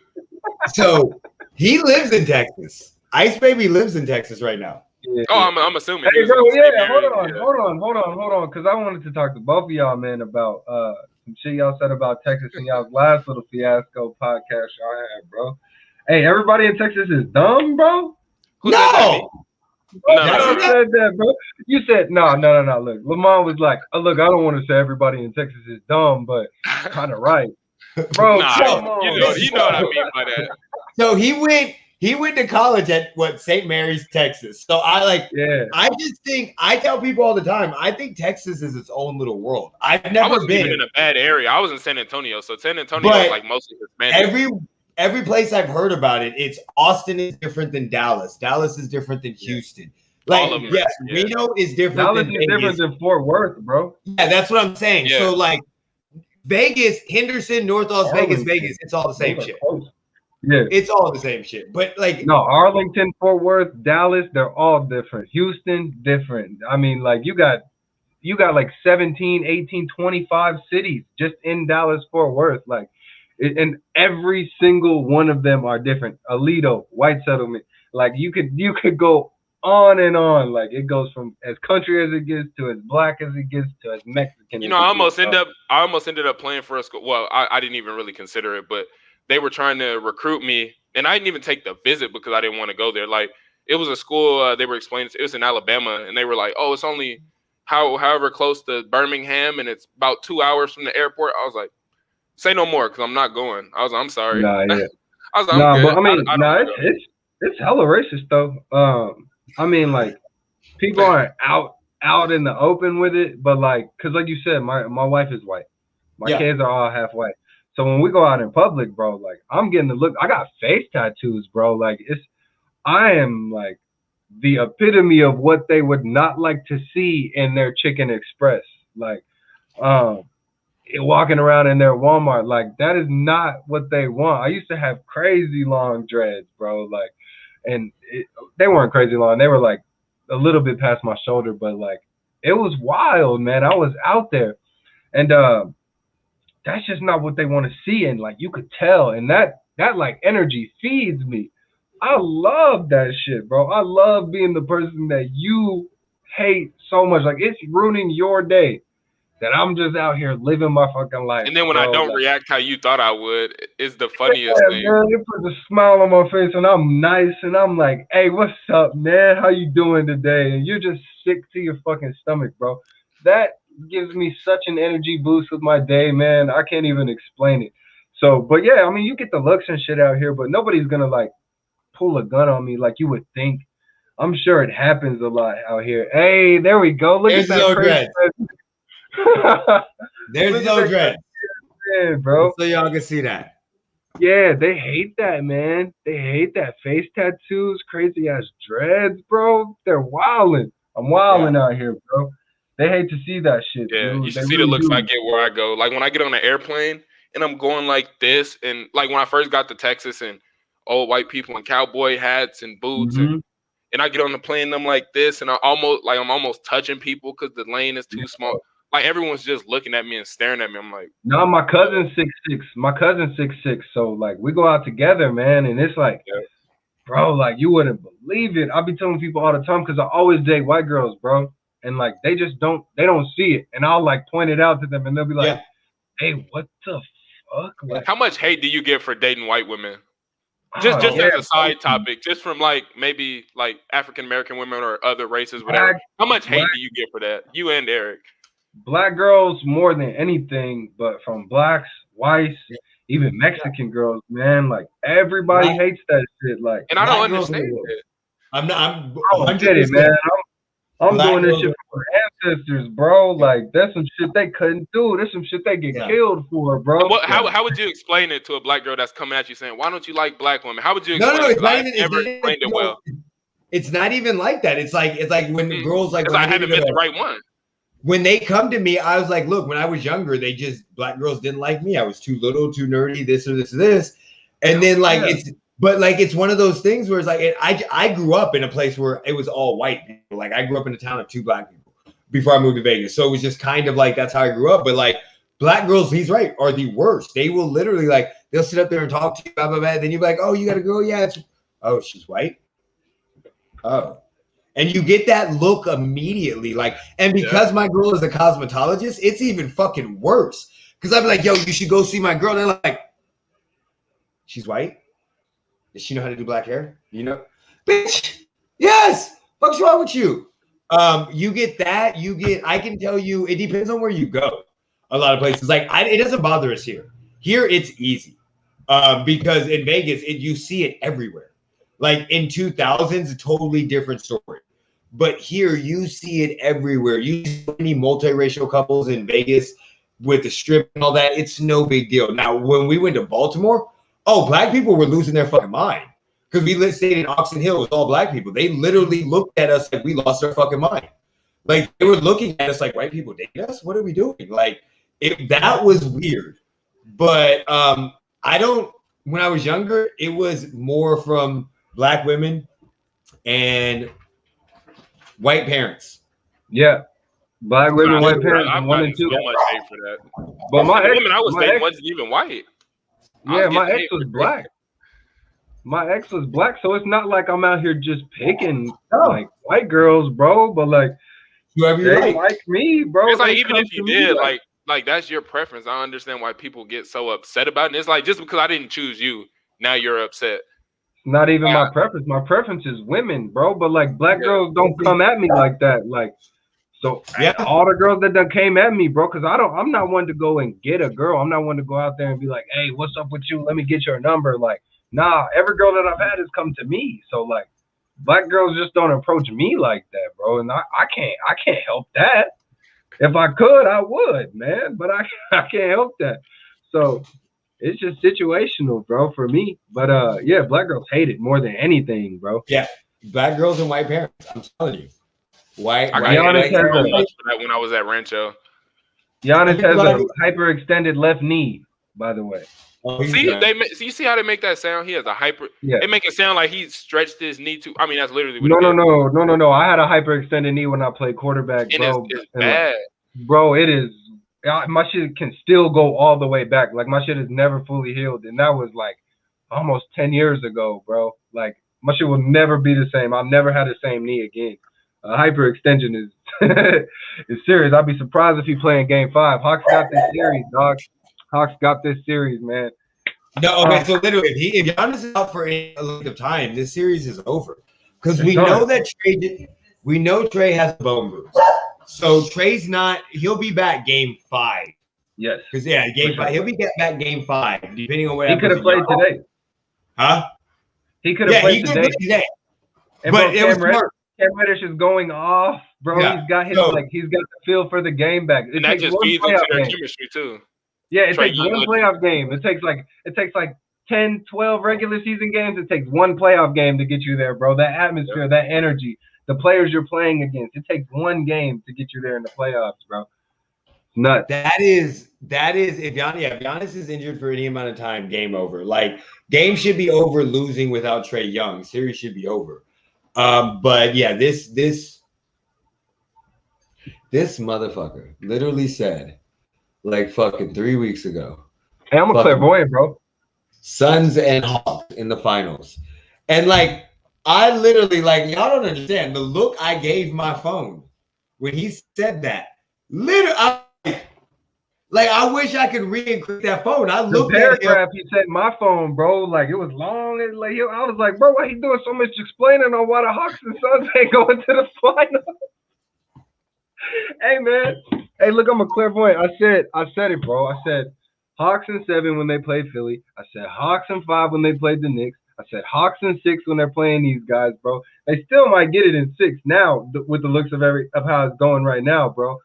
So he lives in Texas. Ice Baby lives in Texas right now. Yeah. Oh, I'm assuming. Hey, bro, hold on, because I wanted to talk to both of y'all, man, about some shit y'all said about Texas in y'all's last little fiasco podcast y'all had, bro. Hey, everybody in Texas is dumb, bro. No. You said that, bro. You said no. Look, Lamont was like, oh, look, I don't want to say everybody in Texas is dumb, but kind of right, bro. Come on. You know what I mean by that. So he went to college at St. Mary's, Texas. So I just think I tell people all the time, I think Texas is its own little world. I've never been in a bad area. I was in San Antonio, so San Antonio is like mostly Hispanic. Every place I've heard about it, it's Austin is different than Dallas. Dallas is different than Houston. Like, yes, Reno is different. Dallas is different than Fort Worth, bro. Yeah, that's what I'm saying. Yeah. So like Vegas, Henderson, North Las Vegas, it's all the same shit. Yeah, it's all the same shit. But like, no, Arlington, Fort Worth, Dallas, they're all different. Houston, different. I mean, like you got like 17, 18, 25 cities just in Dallas, Fort Worth. Like, and every single one of them are different. Aledo, White Settlement. Like you could go on and on. Like it goes from as country as it gets to as black as it gets to as Mexican. You know, I almost ended up playing for a school. Well, I didn't even really consider it, but they were trying to recruit me, and I didn't even take the visit because I didn't want to go there. Like it was a school they were explaining. It was in Alabama, and they were like, "Oh, it's only however close to Birmingham, and it's about 2 hours from the airport." I was like, "Say no more, because I'm not going." I was like, "I'm sorry." Nah, yeah. I was like, "I'm good." But I mean, it's hella racist though. I mean, like people aren't out out in the open with it, but like, cause like you said, my wife is white. My kids are all half white. So when we go out in public, bro, like I'm getting the look. I got face tattoos, bro. Like I am like the epitome of what they would not like to see in their Chicken Express. Like, walking around in their Walmart, like that is not what they want. I used to have crazy long dreads, bro. Like, and they weren't crazy long. They were like a little bit past my shoulder, but like it was wild, man. I was out there, and that's just not what they want to see. And like you could tell, and that like energy feeds me. I love that shit, bro. I love being the person that you hate so much. Like it's ruining your day. That I'm just out here living my fucking life. And then when I don't react how you thought I would, it's the funniest thing. Man, it puts a smile on my face and I'm nice and I'm like, hey, what's up, man? How you doing today? And you're just sick to your fucking stomach, bro. That gives me such an energy boost with my day, man. I can't even explain it. So, but yeah, I mean, you get the looks and shit out here, but nobody's gonna like pull a gun on me like you would think. I'm sure it happens a lot out here. Hey, there we go. Look at that crazy. There's no dread. Yeah, bro. So y'all can see that. Yeah, they hate that, man. They hate that face tattoos, crazy ass dreads, bro. They're wilding. I'm wilding out here, bro. They hate to see that shit. Yeah, dude. you should see the looks I get where I go. Like when I get on the airplane and I'm going like this, and like when I first got to Texas and old white people in cowboy hats and boots, and I get on the plane and I'm like this, and I'm almost touching people because the lane is too small. Like everyone's just looking at me and staring at me. I'm like, no, my cousin's 6'6". My cousin's 6'6". So like we go out together, man, and it's like, bro, like you wouldn't believe it. I'll be telling people all the time because I always date white girls, bro, and like they don't see it, and I'll like point it out to them, and they'll be like, hey, what the fuck? Like, how much hate do you get for dating white women? Just as a side topic, just from like maybe like African American women or other races, whatever. How much hate do you get for that? You and Eric. Black girls more than anything, but from blacks, whites, even Mexican girls, man, like everybody hates that shit. Like, and I don't understand it. I get it, man. I'm doing this shit for ancestors, bro. Like that's some shit they couldn't do. That's some shit they get killed for, bro. How would you explain it to a black girl that's coming at you saying, "Why don't you like black women?" How would you explain it? I've never explained it well. It's not even like that. It's like when girls like I haven't met the right one. When they come to me, I was like, look, when I was younger, black girls didn't like me. I was too little, too nerdy, this or this or this. And then it's one of those things where it's like, I grew up in a place where it was all white people. Like I grew up in a town of 2 black people before I moved to Vegas. So it was just kind of like, that's how I grew up. But like black girls, he's right, are the worst. They will literally like, they'll sit up there and talk to you, blah, blah, blah. Then you're like, oh, you got a girl? Yeah. Oh, she's white. Oh. And you get that look immediately. Like, and because my girl is a cosmetologist, it's even fucking worse. Because I'd be like, yo, you should go see my girl. And they're like, she's white? Does she know how to do black hair? You know? Bitch, yes. What's wrong with you? You get that. I can tell you, it depends on where you go. A lot of places. Like, it doesn't bother us here. Here, it's easy. Because in Vegas, you see it everywhere. Like in 2000s, a totally different story. But here, you see it everywhere. You see many multiracial couples in Vegas with the strip and all that. It's no big deal. Now, when we went to Baltimore, black people were losing their fucking mind. Because we stayed in Oxon Hill with all black people. They literally looked at us like we lost our fucking mind. Like, they were looking at us like, white people date us? What are we doing? Like, that was weird. But when I was younger, it was more from black women and white parents. Yeah. Black women, white parents. I've gotten so much hate for that. But my woman I was dating wasn't even white. Yeah, my ex was black. My ex was black, so it's not like I'm out here just picking like white girls, bro. But like, they like me, bro. It's like even if you did, like that's your preference. I understand why people get so upset about it. And it's like just because I didn't choose you, now you're upset. Not even my preference. My preference is women, bro. But like black girls don't come at me like that. Like, so all the girls that done came at me, bro, because I'm not one to go and get a girl. I'm not one to go out there and be like, hey, what's up with you? Let me get your number. Like, nah, every girl that I've had has come to me. So like, black girls just don't approach me like that, bro. And I can't help that. If I could, I would, man. But I can't help that. So it's just situational, bro, for me. But yeah, black girls hate it more than anything, bro. Yeah, black girls and white parents. I'm telling you. I got Giannis has so much for that when I was at Rancho. Giannis has a hyperextended left knee, by the way. See, you see how they make that sound? He has a hyper. Yeah. They make it sound like he stretched his knee too. I mean, that's literally what No. I had a hyperextended knee when I played quarterback, bro. It's bad. Bro, it is. My shit can still go all the way back. Like, my shit is never fully healed. And that was, like, almost 10 years ago, bro. Like, my shit will never be the same. I've never had the same knee again. Hyperextension is is serious. I'd be surprised if he playing Game 5. Hawks got this series, dog. Hawks got this series, man. No, okay, so literally, if Giannis is out for any length of time, this series is over. Because we know that Trey has a bone bruise. So Trey's not – he'll be back Game 5. Yes. Because, yeah, Game 5. He'll be back Game 5, depending on what happens. He could have played today. Huh? He could have played today. And but bro, it was smart. Cam Reddish is going off, bro. Yeah. He's got the feel for the game back. And that just feeds into their chemistry too. Yeah, it takes one playoff game. It takes like 10, 12 regular season games. It takes one playoff game to get you there, bro. That atmosphere, that energy, the players you're playing against. It takes one game to get you there in the playoffs, bro. Nuts. That is if Giannis is injured for any amount of time, game over. Like, game should be over losing without Trae Young. Series should be over. But yeah, this motherfucker literally said, like, fucking 3 weeks ago. Hey, I'm a clairvoyant, bro. Suns and Hawks in the finals. And, like, I literally, like, y'all don't understand the look I gave my phone when he said that. Literally, like, I wish I could re-encrypt that phone. I looked at the paragraph he said my phone, bro. Like, it was long. And like, I was like, bro, why he doing so much explaining on why the Hawks and Suns ain't going to the finals? Hey, man. Hey, look, I'm a clairvoyant. I said it, bro. I said Hawks in 7 when they played Philly. I said Hawks in 5 when they played the Knicks. I said Hawks in 6 when they're playing these guys, bro. They still might get it in 6 now with the looks of how it's going right now, bro.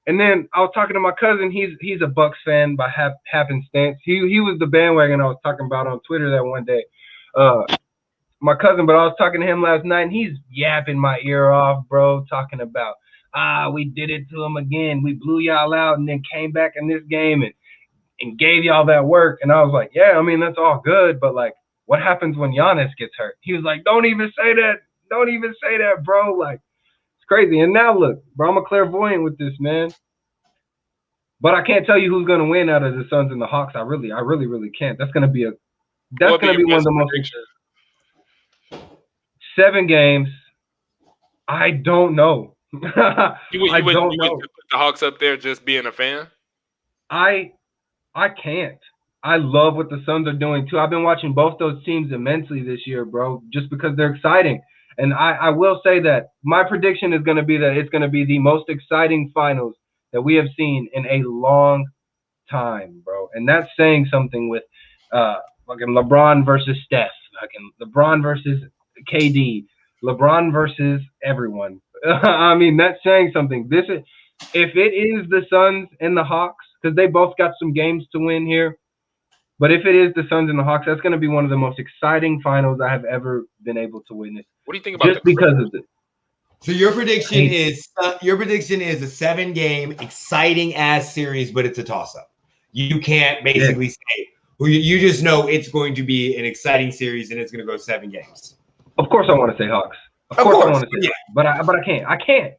And then I was talking to my cousin. He's a Bucks fan by happenstance. He was the bandwagon I was talking about on Twitter that one day. My cousin, but I was talking to him last night, and he's yapping my ear off, bro, talking about, we did it to him again. We blew y'all out and then came back in this game and gave y'all that work. And I was like, yeah, I mean, that's all good, but, like, what happens when Giannis gets hurt? He was like, don't even say that. Don't even say that, bro. Like, it's crazy. And now look, bro, I'm a clairvoyant with this, man. But I can't tell you who's gonna win out of the Suns and the Hawks. I really can't. That's gonna be one of the most 7 games. I don't know. You would put the Hawks up there just being a fan? I can't. I love what the Suns are doing too. I've been watching both those teams immensely this year, bro, just because they're exciting. And I will say that my prediction is going to be that it's going to be the most exciting finals that we have seen in a long time, bro. And that's saying something with fucking LeBron versus Steph, fucking LeBron versus KD, LeBron versus everyone. I mean, that's saying something. If it is the Suns and the Hawks, because they both got some games to win here, but if it is the Suns and the Hawks, that's going to be one of the most exciting finals I have ever been able to witness. What do you think about just because of this? So your prediction is a 7-game exciting ass series, but it's a toss up. You can't basically say. Well, you just know it's going to be an exciting series and it's going to go 7 games. Of course, I want to say Hawks. Of course I want to say Hawks. But I can't.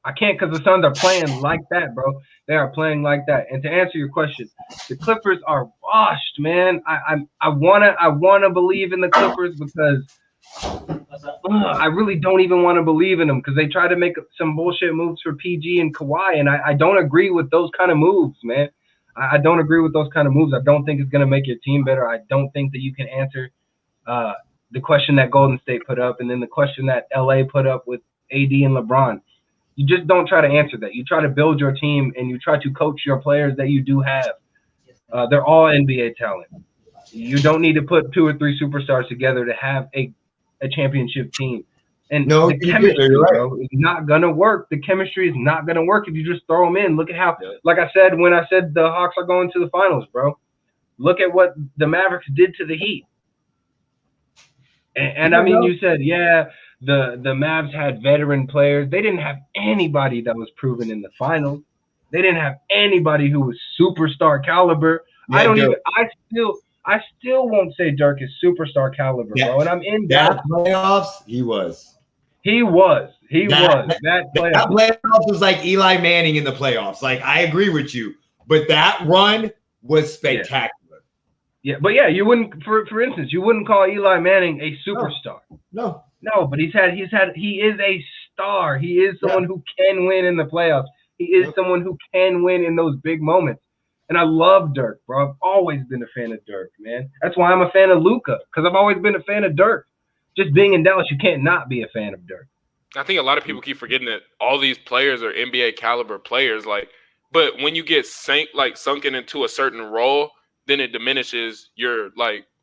I can't because the Suns are playing like that, bro. They are playing like that. And to answer your question, the Clippers are washed, man. I wanna believe in the Clippers because I really don't even want to believe in them because they try to make some bullshit moves for PG and Kawhi, and I don't agree with those kind of moves, man. I don't agree with those kind of moves. I don't think it's going to make your team better. I don't think that you can answer the question that Golden State put up and then the question that LA put up with AD and LeBron. You just don't try to answer that. You try to build your team and you try to coach your players that you do have. They're all NBA talent. You don't need to put 2 or 3 superstars together to have a championship team. And No, the chemistry, bro, is not going to work. The chemistry is not going to work if you just throw them in. Look at how, like I said, when I said the Hawks are going to the finals, bro, look at what the Mavericks did to the Heat. And I mean, you said, yeah, the Mavs had veteran players. They didn't have anybody that was proven in the finals. They didn't have anybody who was superstar caliber. Yeah, I still won't say Dirk is superstar caliber, bro. And I'm in that playoffs. He was. That playoffs was like Eli Manning in the playoffs. Like, I agree with you, but that run was spectacular. Yeah, but yeah, you wouldn't, for instance, you wouldn't call Eli Manning a superstar. No, but he is a star. He is someone who can win in the playoffs. He is someone who can win in those big moments. And I love Dirk, bro. I've always been a fan of Dirk, man. That's why I'm a fan of Luka, because I've always been a fan of Dirk. Just being in Dallas, you can't not be a fan of Dirk. I think a lot of people keep forgetting that all these players are NBA caliber players. But when you get sunken into a certain role, then it diminishes your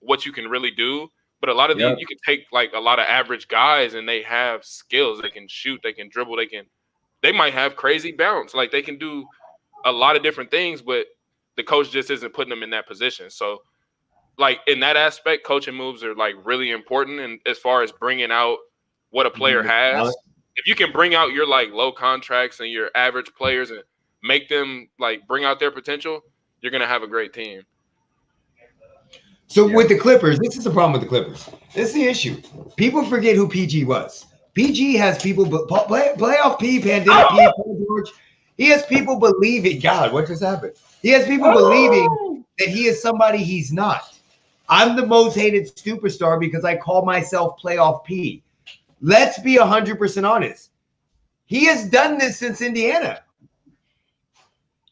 what you can really do. But a lot of these, you can take a lot of average guys, and they have skills. They can shoot, they can dribble, they might have crazy bounce. They can do a lot of different things, but the coach just isn't putting them in that position. So, in that aspect, coaching moves are really important. And as far as bringing out what a player has, if you can bring out your low contracts and your average players and make them bring out their potential, you're gonna have a great team. So with the Clippers, this is the problem with the Clippers. This is the issue. People forget who PG was. PG has people, playoff P, pandemic P, George. He has people believing. God, what just happened? He has people believing that he is somebody he's not. I'm the most hated superstar because I call myself playoff P. Let's be 100% honest. He has done this since Indiana.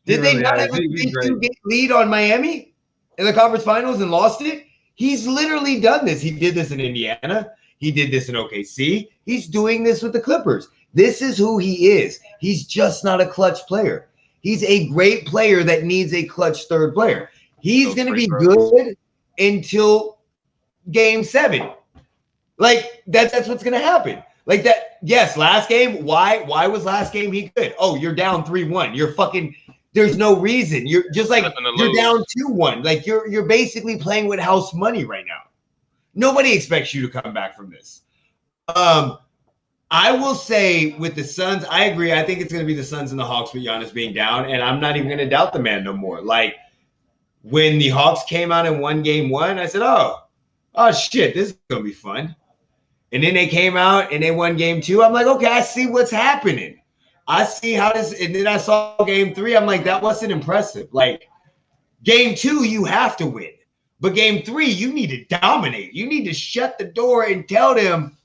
Did they not have a 2-game lead on Miami in the conference finals and lost it? He's literally done this. He did this in Indiana. He did this in OKC. He's doing this with the Clippers. This is who he is. He's just not a clutch player. He's a great player that needs a clutch third player. He's going to be good until game 7. That's what's going to happen. Yes, last game. Why was last game he good? Oh, you're down 3-1. You're fucking – there's no reason. You're just you're down 2-1. You're basically playing with house money right now. Nobody expects you to come back from this. I will say with the Suns, I agree. I think it's going to be the Suns and the Hawks with Giannis being down, and I'm not even going to doubt the man no more. When the Hawks came out and won game 1, I said, oh shit, this is going to be fun. And then they came out and they won game 2. I'm like, okay, I see what's happening. I see how this – and then I saw game 3. I'm like, that wasn't impressive. Game 2, you have to win. But game 3, you need to dominate. You need to shut the door and tell them –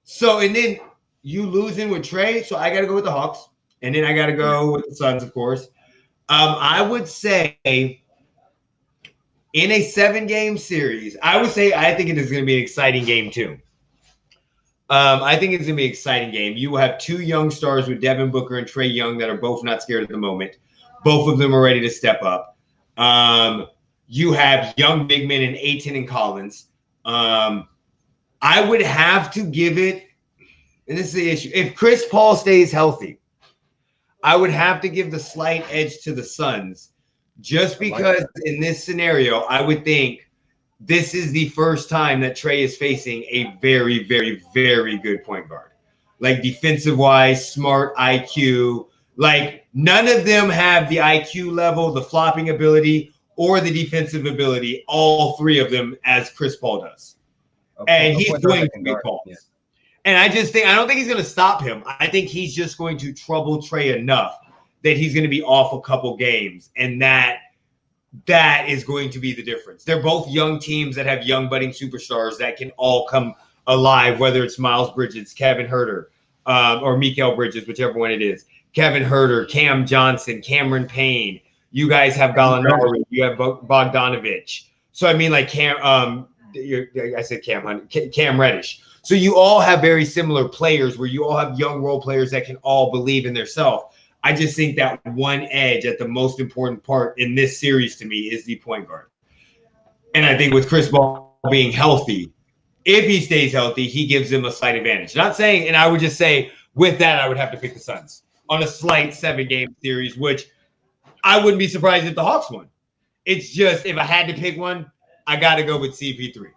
so, and then you losing with Trey. So I got to go with the Hawks. And then I got to go with the Suns, of course. I would say in a 7-game series, I think it is going to be an exciting game too. I think it's going to be an exciting game. You will have 2 young stars with Devin Booker and Trae Young that are both not scared at the moment. Both of them are ready to step up. You have young big men in Ayton and Collins. I would have to give it, and this is the issue, if Chris Paul stays healthy, I would have to give the slight edge to the Suns just because in this scenario, I would think this is the first time that Trey is facing a very, very, very good point guard. Defensive-wise, smart IQ. None of them have the IQ level, the flopping ability, or the defensive ability, all 3 of them, as Chris Paul does. And he's going to be Paul. Yeah. And I don't think he's going to stop him. I think he's just going to trouble Trey enough that he's going to be off a couple games. And that is going to be the difference. They're both young teams that have young budding superstars that can all come alive, whether it's Miles Bridges, Kevin Huerter, or Mikal Bridges, whichever one it is. Kevin Huerter, Cam Johnson, Cameron Payne. You guys have Gallinari. You have Bogdanovich. So, I mean, I said Cam Reddish. So you all have very similar players where you all have young role players that can all believe in themselves. I just think that one edge at the most important part in this series to me is the point guard. And I think with Chris Paul being healthy, If he stays healthy, he gives them a slight advantage. Not saying, and I would just say with that, I would have to pick the Suns on a slight 7-game series, which I wouldn't be surprised if the Hawks won. It's just if I had to pick one, I got to go with CP3.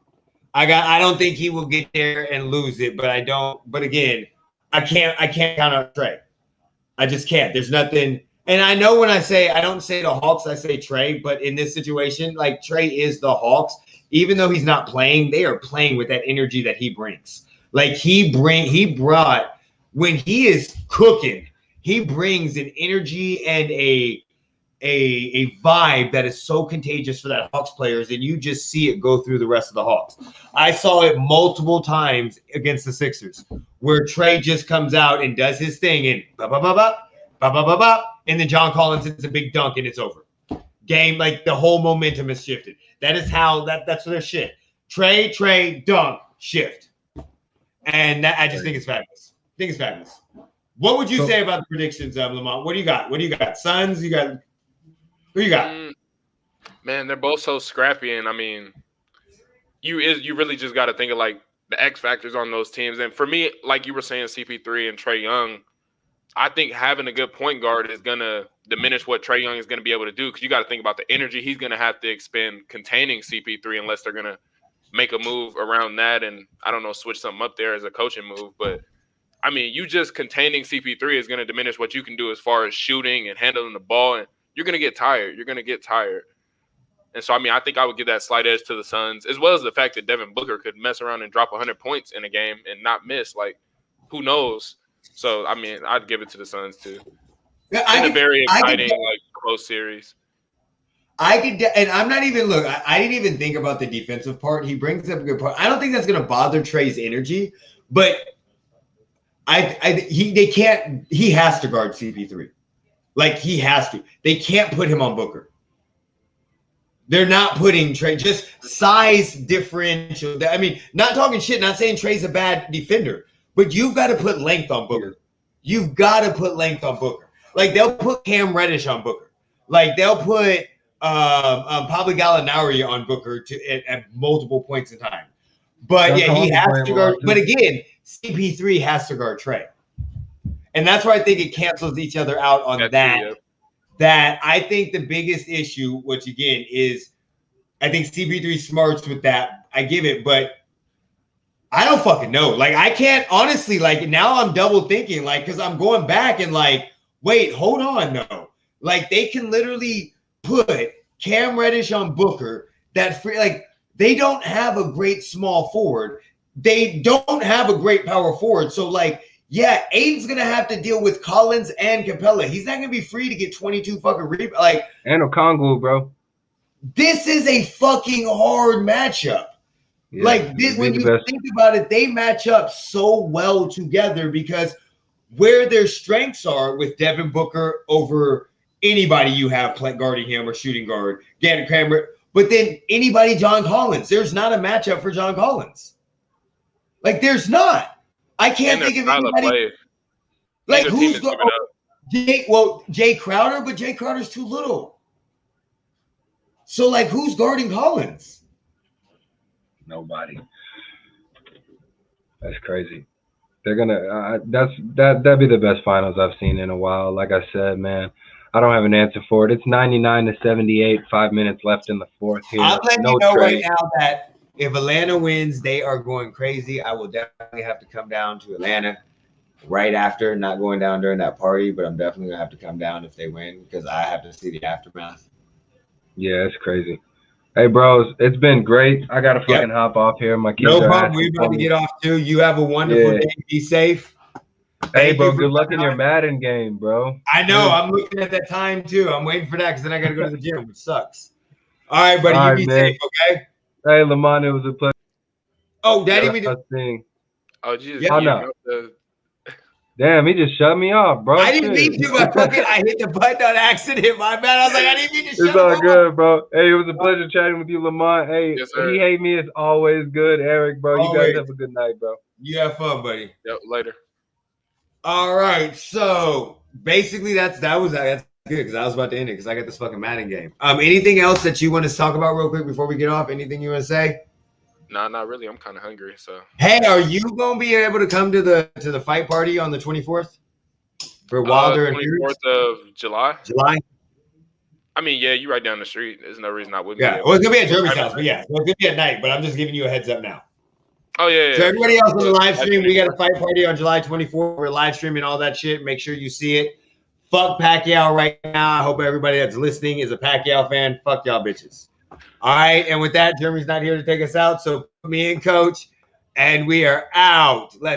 I don't think he will get there and lose it, but I don't. But again, I can't count on Trey. I just can't. There's nothing. And I know when I don't say the Hawks, I say Trey. But in this situation, like Trey is the Hawks. Even though he's not playing, they are playing with that energy that he brings. Like he brought when he is cooking, he brings an energy and a vibe that is so contagious for that Hawks players, and you just see it go through the rest of the Hawks. I saw it multiple times against the Sixers, where Trey just comes out and does his thing, and and then John Collins hits a big dunk, and it's over. Game, like the whole momentum has shifted. That is how that's their shit. Trey, dunk, shift, and that I just think it's fabulous. What would you say about the predictions, Lamont? What do you got? Suns? Who you got? Man, they're both so scrappy, and I mean, you really just got to think of like the X factors on those teams. And for me, like you were saying, CP3 and Trae Young, I think having a good point guard is gonna diminish what Trae Young is gonna be able to do, because you got to think about the energy he's gonna have to expend containing CP3 unless they're gonna make a move around that and I don't know, switch something up there as a coaching move, but. I mean, you just containing CP3 is going to diminish what you can do as far as shooting and handling the ball, and you're going to get tired. And so, I mean, I think I would give that slight edge to the Suns, as well as the fact that Devin Booker could mess around and drop 100 points in a game and not miss. Like, who knows? So, I mean, I'd give it to the Suns, too. Yeah, a very exciting, close series. And I'm not even, I didn't even think about the defensive part. He brings up a good point. I don't think that's going to bother Trey's energy, but he has to guard CP3. Like, he has to. They can't put him on Booker. They're not putting Trey, just size differential. I mean, not talking shit, not saying Trey's a bad defender, but you've got to put length on Booker. Like, they'll put Cam Reddish on Booker. Like, they'll put Pablo Gallinari on Booker at multiple points in time. But yeah, he has to guard. But again, CP3 has to guard Trey. And that's why I think it cancels each other out on that. That I think the biggest issue, which again is, I think CP3 smarts with that. I give it, but I don't fucking know. Like, I can't honestly, like, now I'm double thinking, like, because I'm going back and like, wait, hold on, no. Like, they can literally put Cam Reddish on Booker. They don't have a great small forward. They don't have a great power forward. So, like, yeah, Aiden's going to have to deal with Collins and Capella. He's not going to be free to get 22 fucking rebounds. Like, and Okongwu, bro. This is a fucking hard matchup. Yeah, like, this, when you think about it, they match up so well together because where their strengths are with Devin Booker over anybody you have guarding him or shooting guard, Gannon Cramer, but then anybody John Collins. There's not a matchup for John Collins. Like, there's not. I can't think of anybody. Like, who's Jay Crowder, but Jay Crowder's too little. So, like, who's guarding Collins? Nobody. That's crazy. They're gonna. That'd be the best finals I've seen in a while. Like I said, man, I don't have an answer for it. It's 99-78. 5 minutes left in the fourth here. I'm letting you know right now that if Atlanta wins, they are going crazy. I will definitely have to come down to Atlanta right after. Not going down during that party, but I'm definitely gonna have to come down if they win because I have to see the aftermath. Yeah, it's crazy. Hey, bros, it's been great. I gotta fucking hop off here. My kids no problem. We're about to get off too. You have a wonderful day. Be safe. Hey, bro, good luck in your Madden game, bro. I know. I'm looking at that time too. I'm waiting for that because then I gotta go to the gym, which sucks. All right, buddy. You be safe, okay? Hey, Lamont, it was a pleasure. Oh, Daddy, we did. Oh, Jesus. Yeah, no. Damn, he just shut me off, bro. I didn't mean to. I hit the button on accident. My bad. I was like, I didn't mean to shut It's all good, bro. Hey, it was a pleasure chatting with you, Lamont. Hey, yes, if you hate me, it's always good. Eric, bro, you guys have a good night, bro. You have fun, buddy. Yep, later. All right, so basically that's good because I was about to end it because I got this fucking Madden game. Anything else that you want to talk about real quick before we get off? Anything you want to say? Nah, not really. I'm kind of hungry, so. Hey, are you gonna be able to come to the fight party on the 24th for Wilder and Fury? 24th of July. July? I mean, yeah, you right down the street. There's no reason I wouldn't. Yeah, well, it's gonna be at Jeremy's house, but yeah, so it's gonna be at night. But I'm just giving you a heads up now. Oh yeah. So everybody else on the live stream, we got a fight party on July 24th. We're live streaming all that shit. Make sure you see it. Fuck Pacquiao right now. I hope everybody that's listening is a Pacquiao fan. Fuck y'all bitches. All right, and with that, Jeremy's not here to take us out, so put me in, coach, and we are out. Let's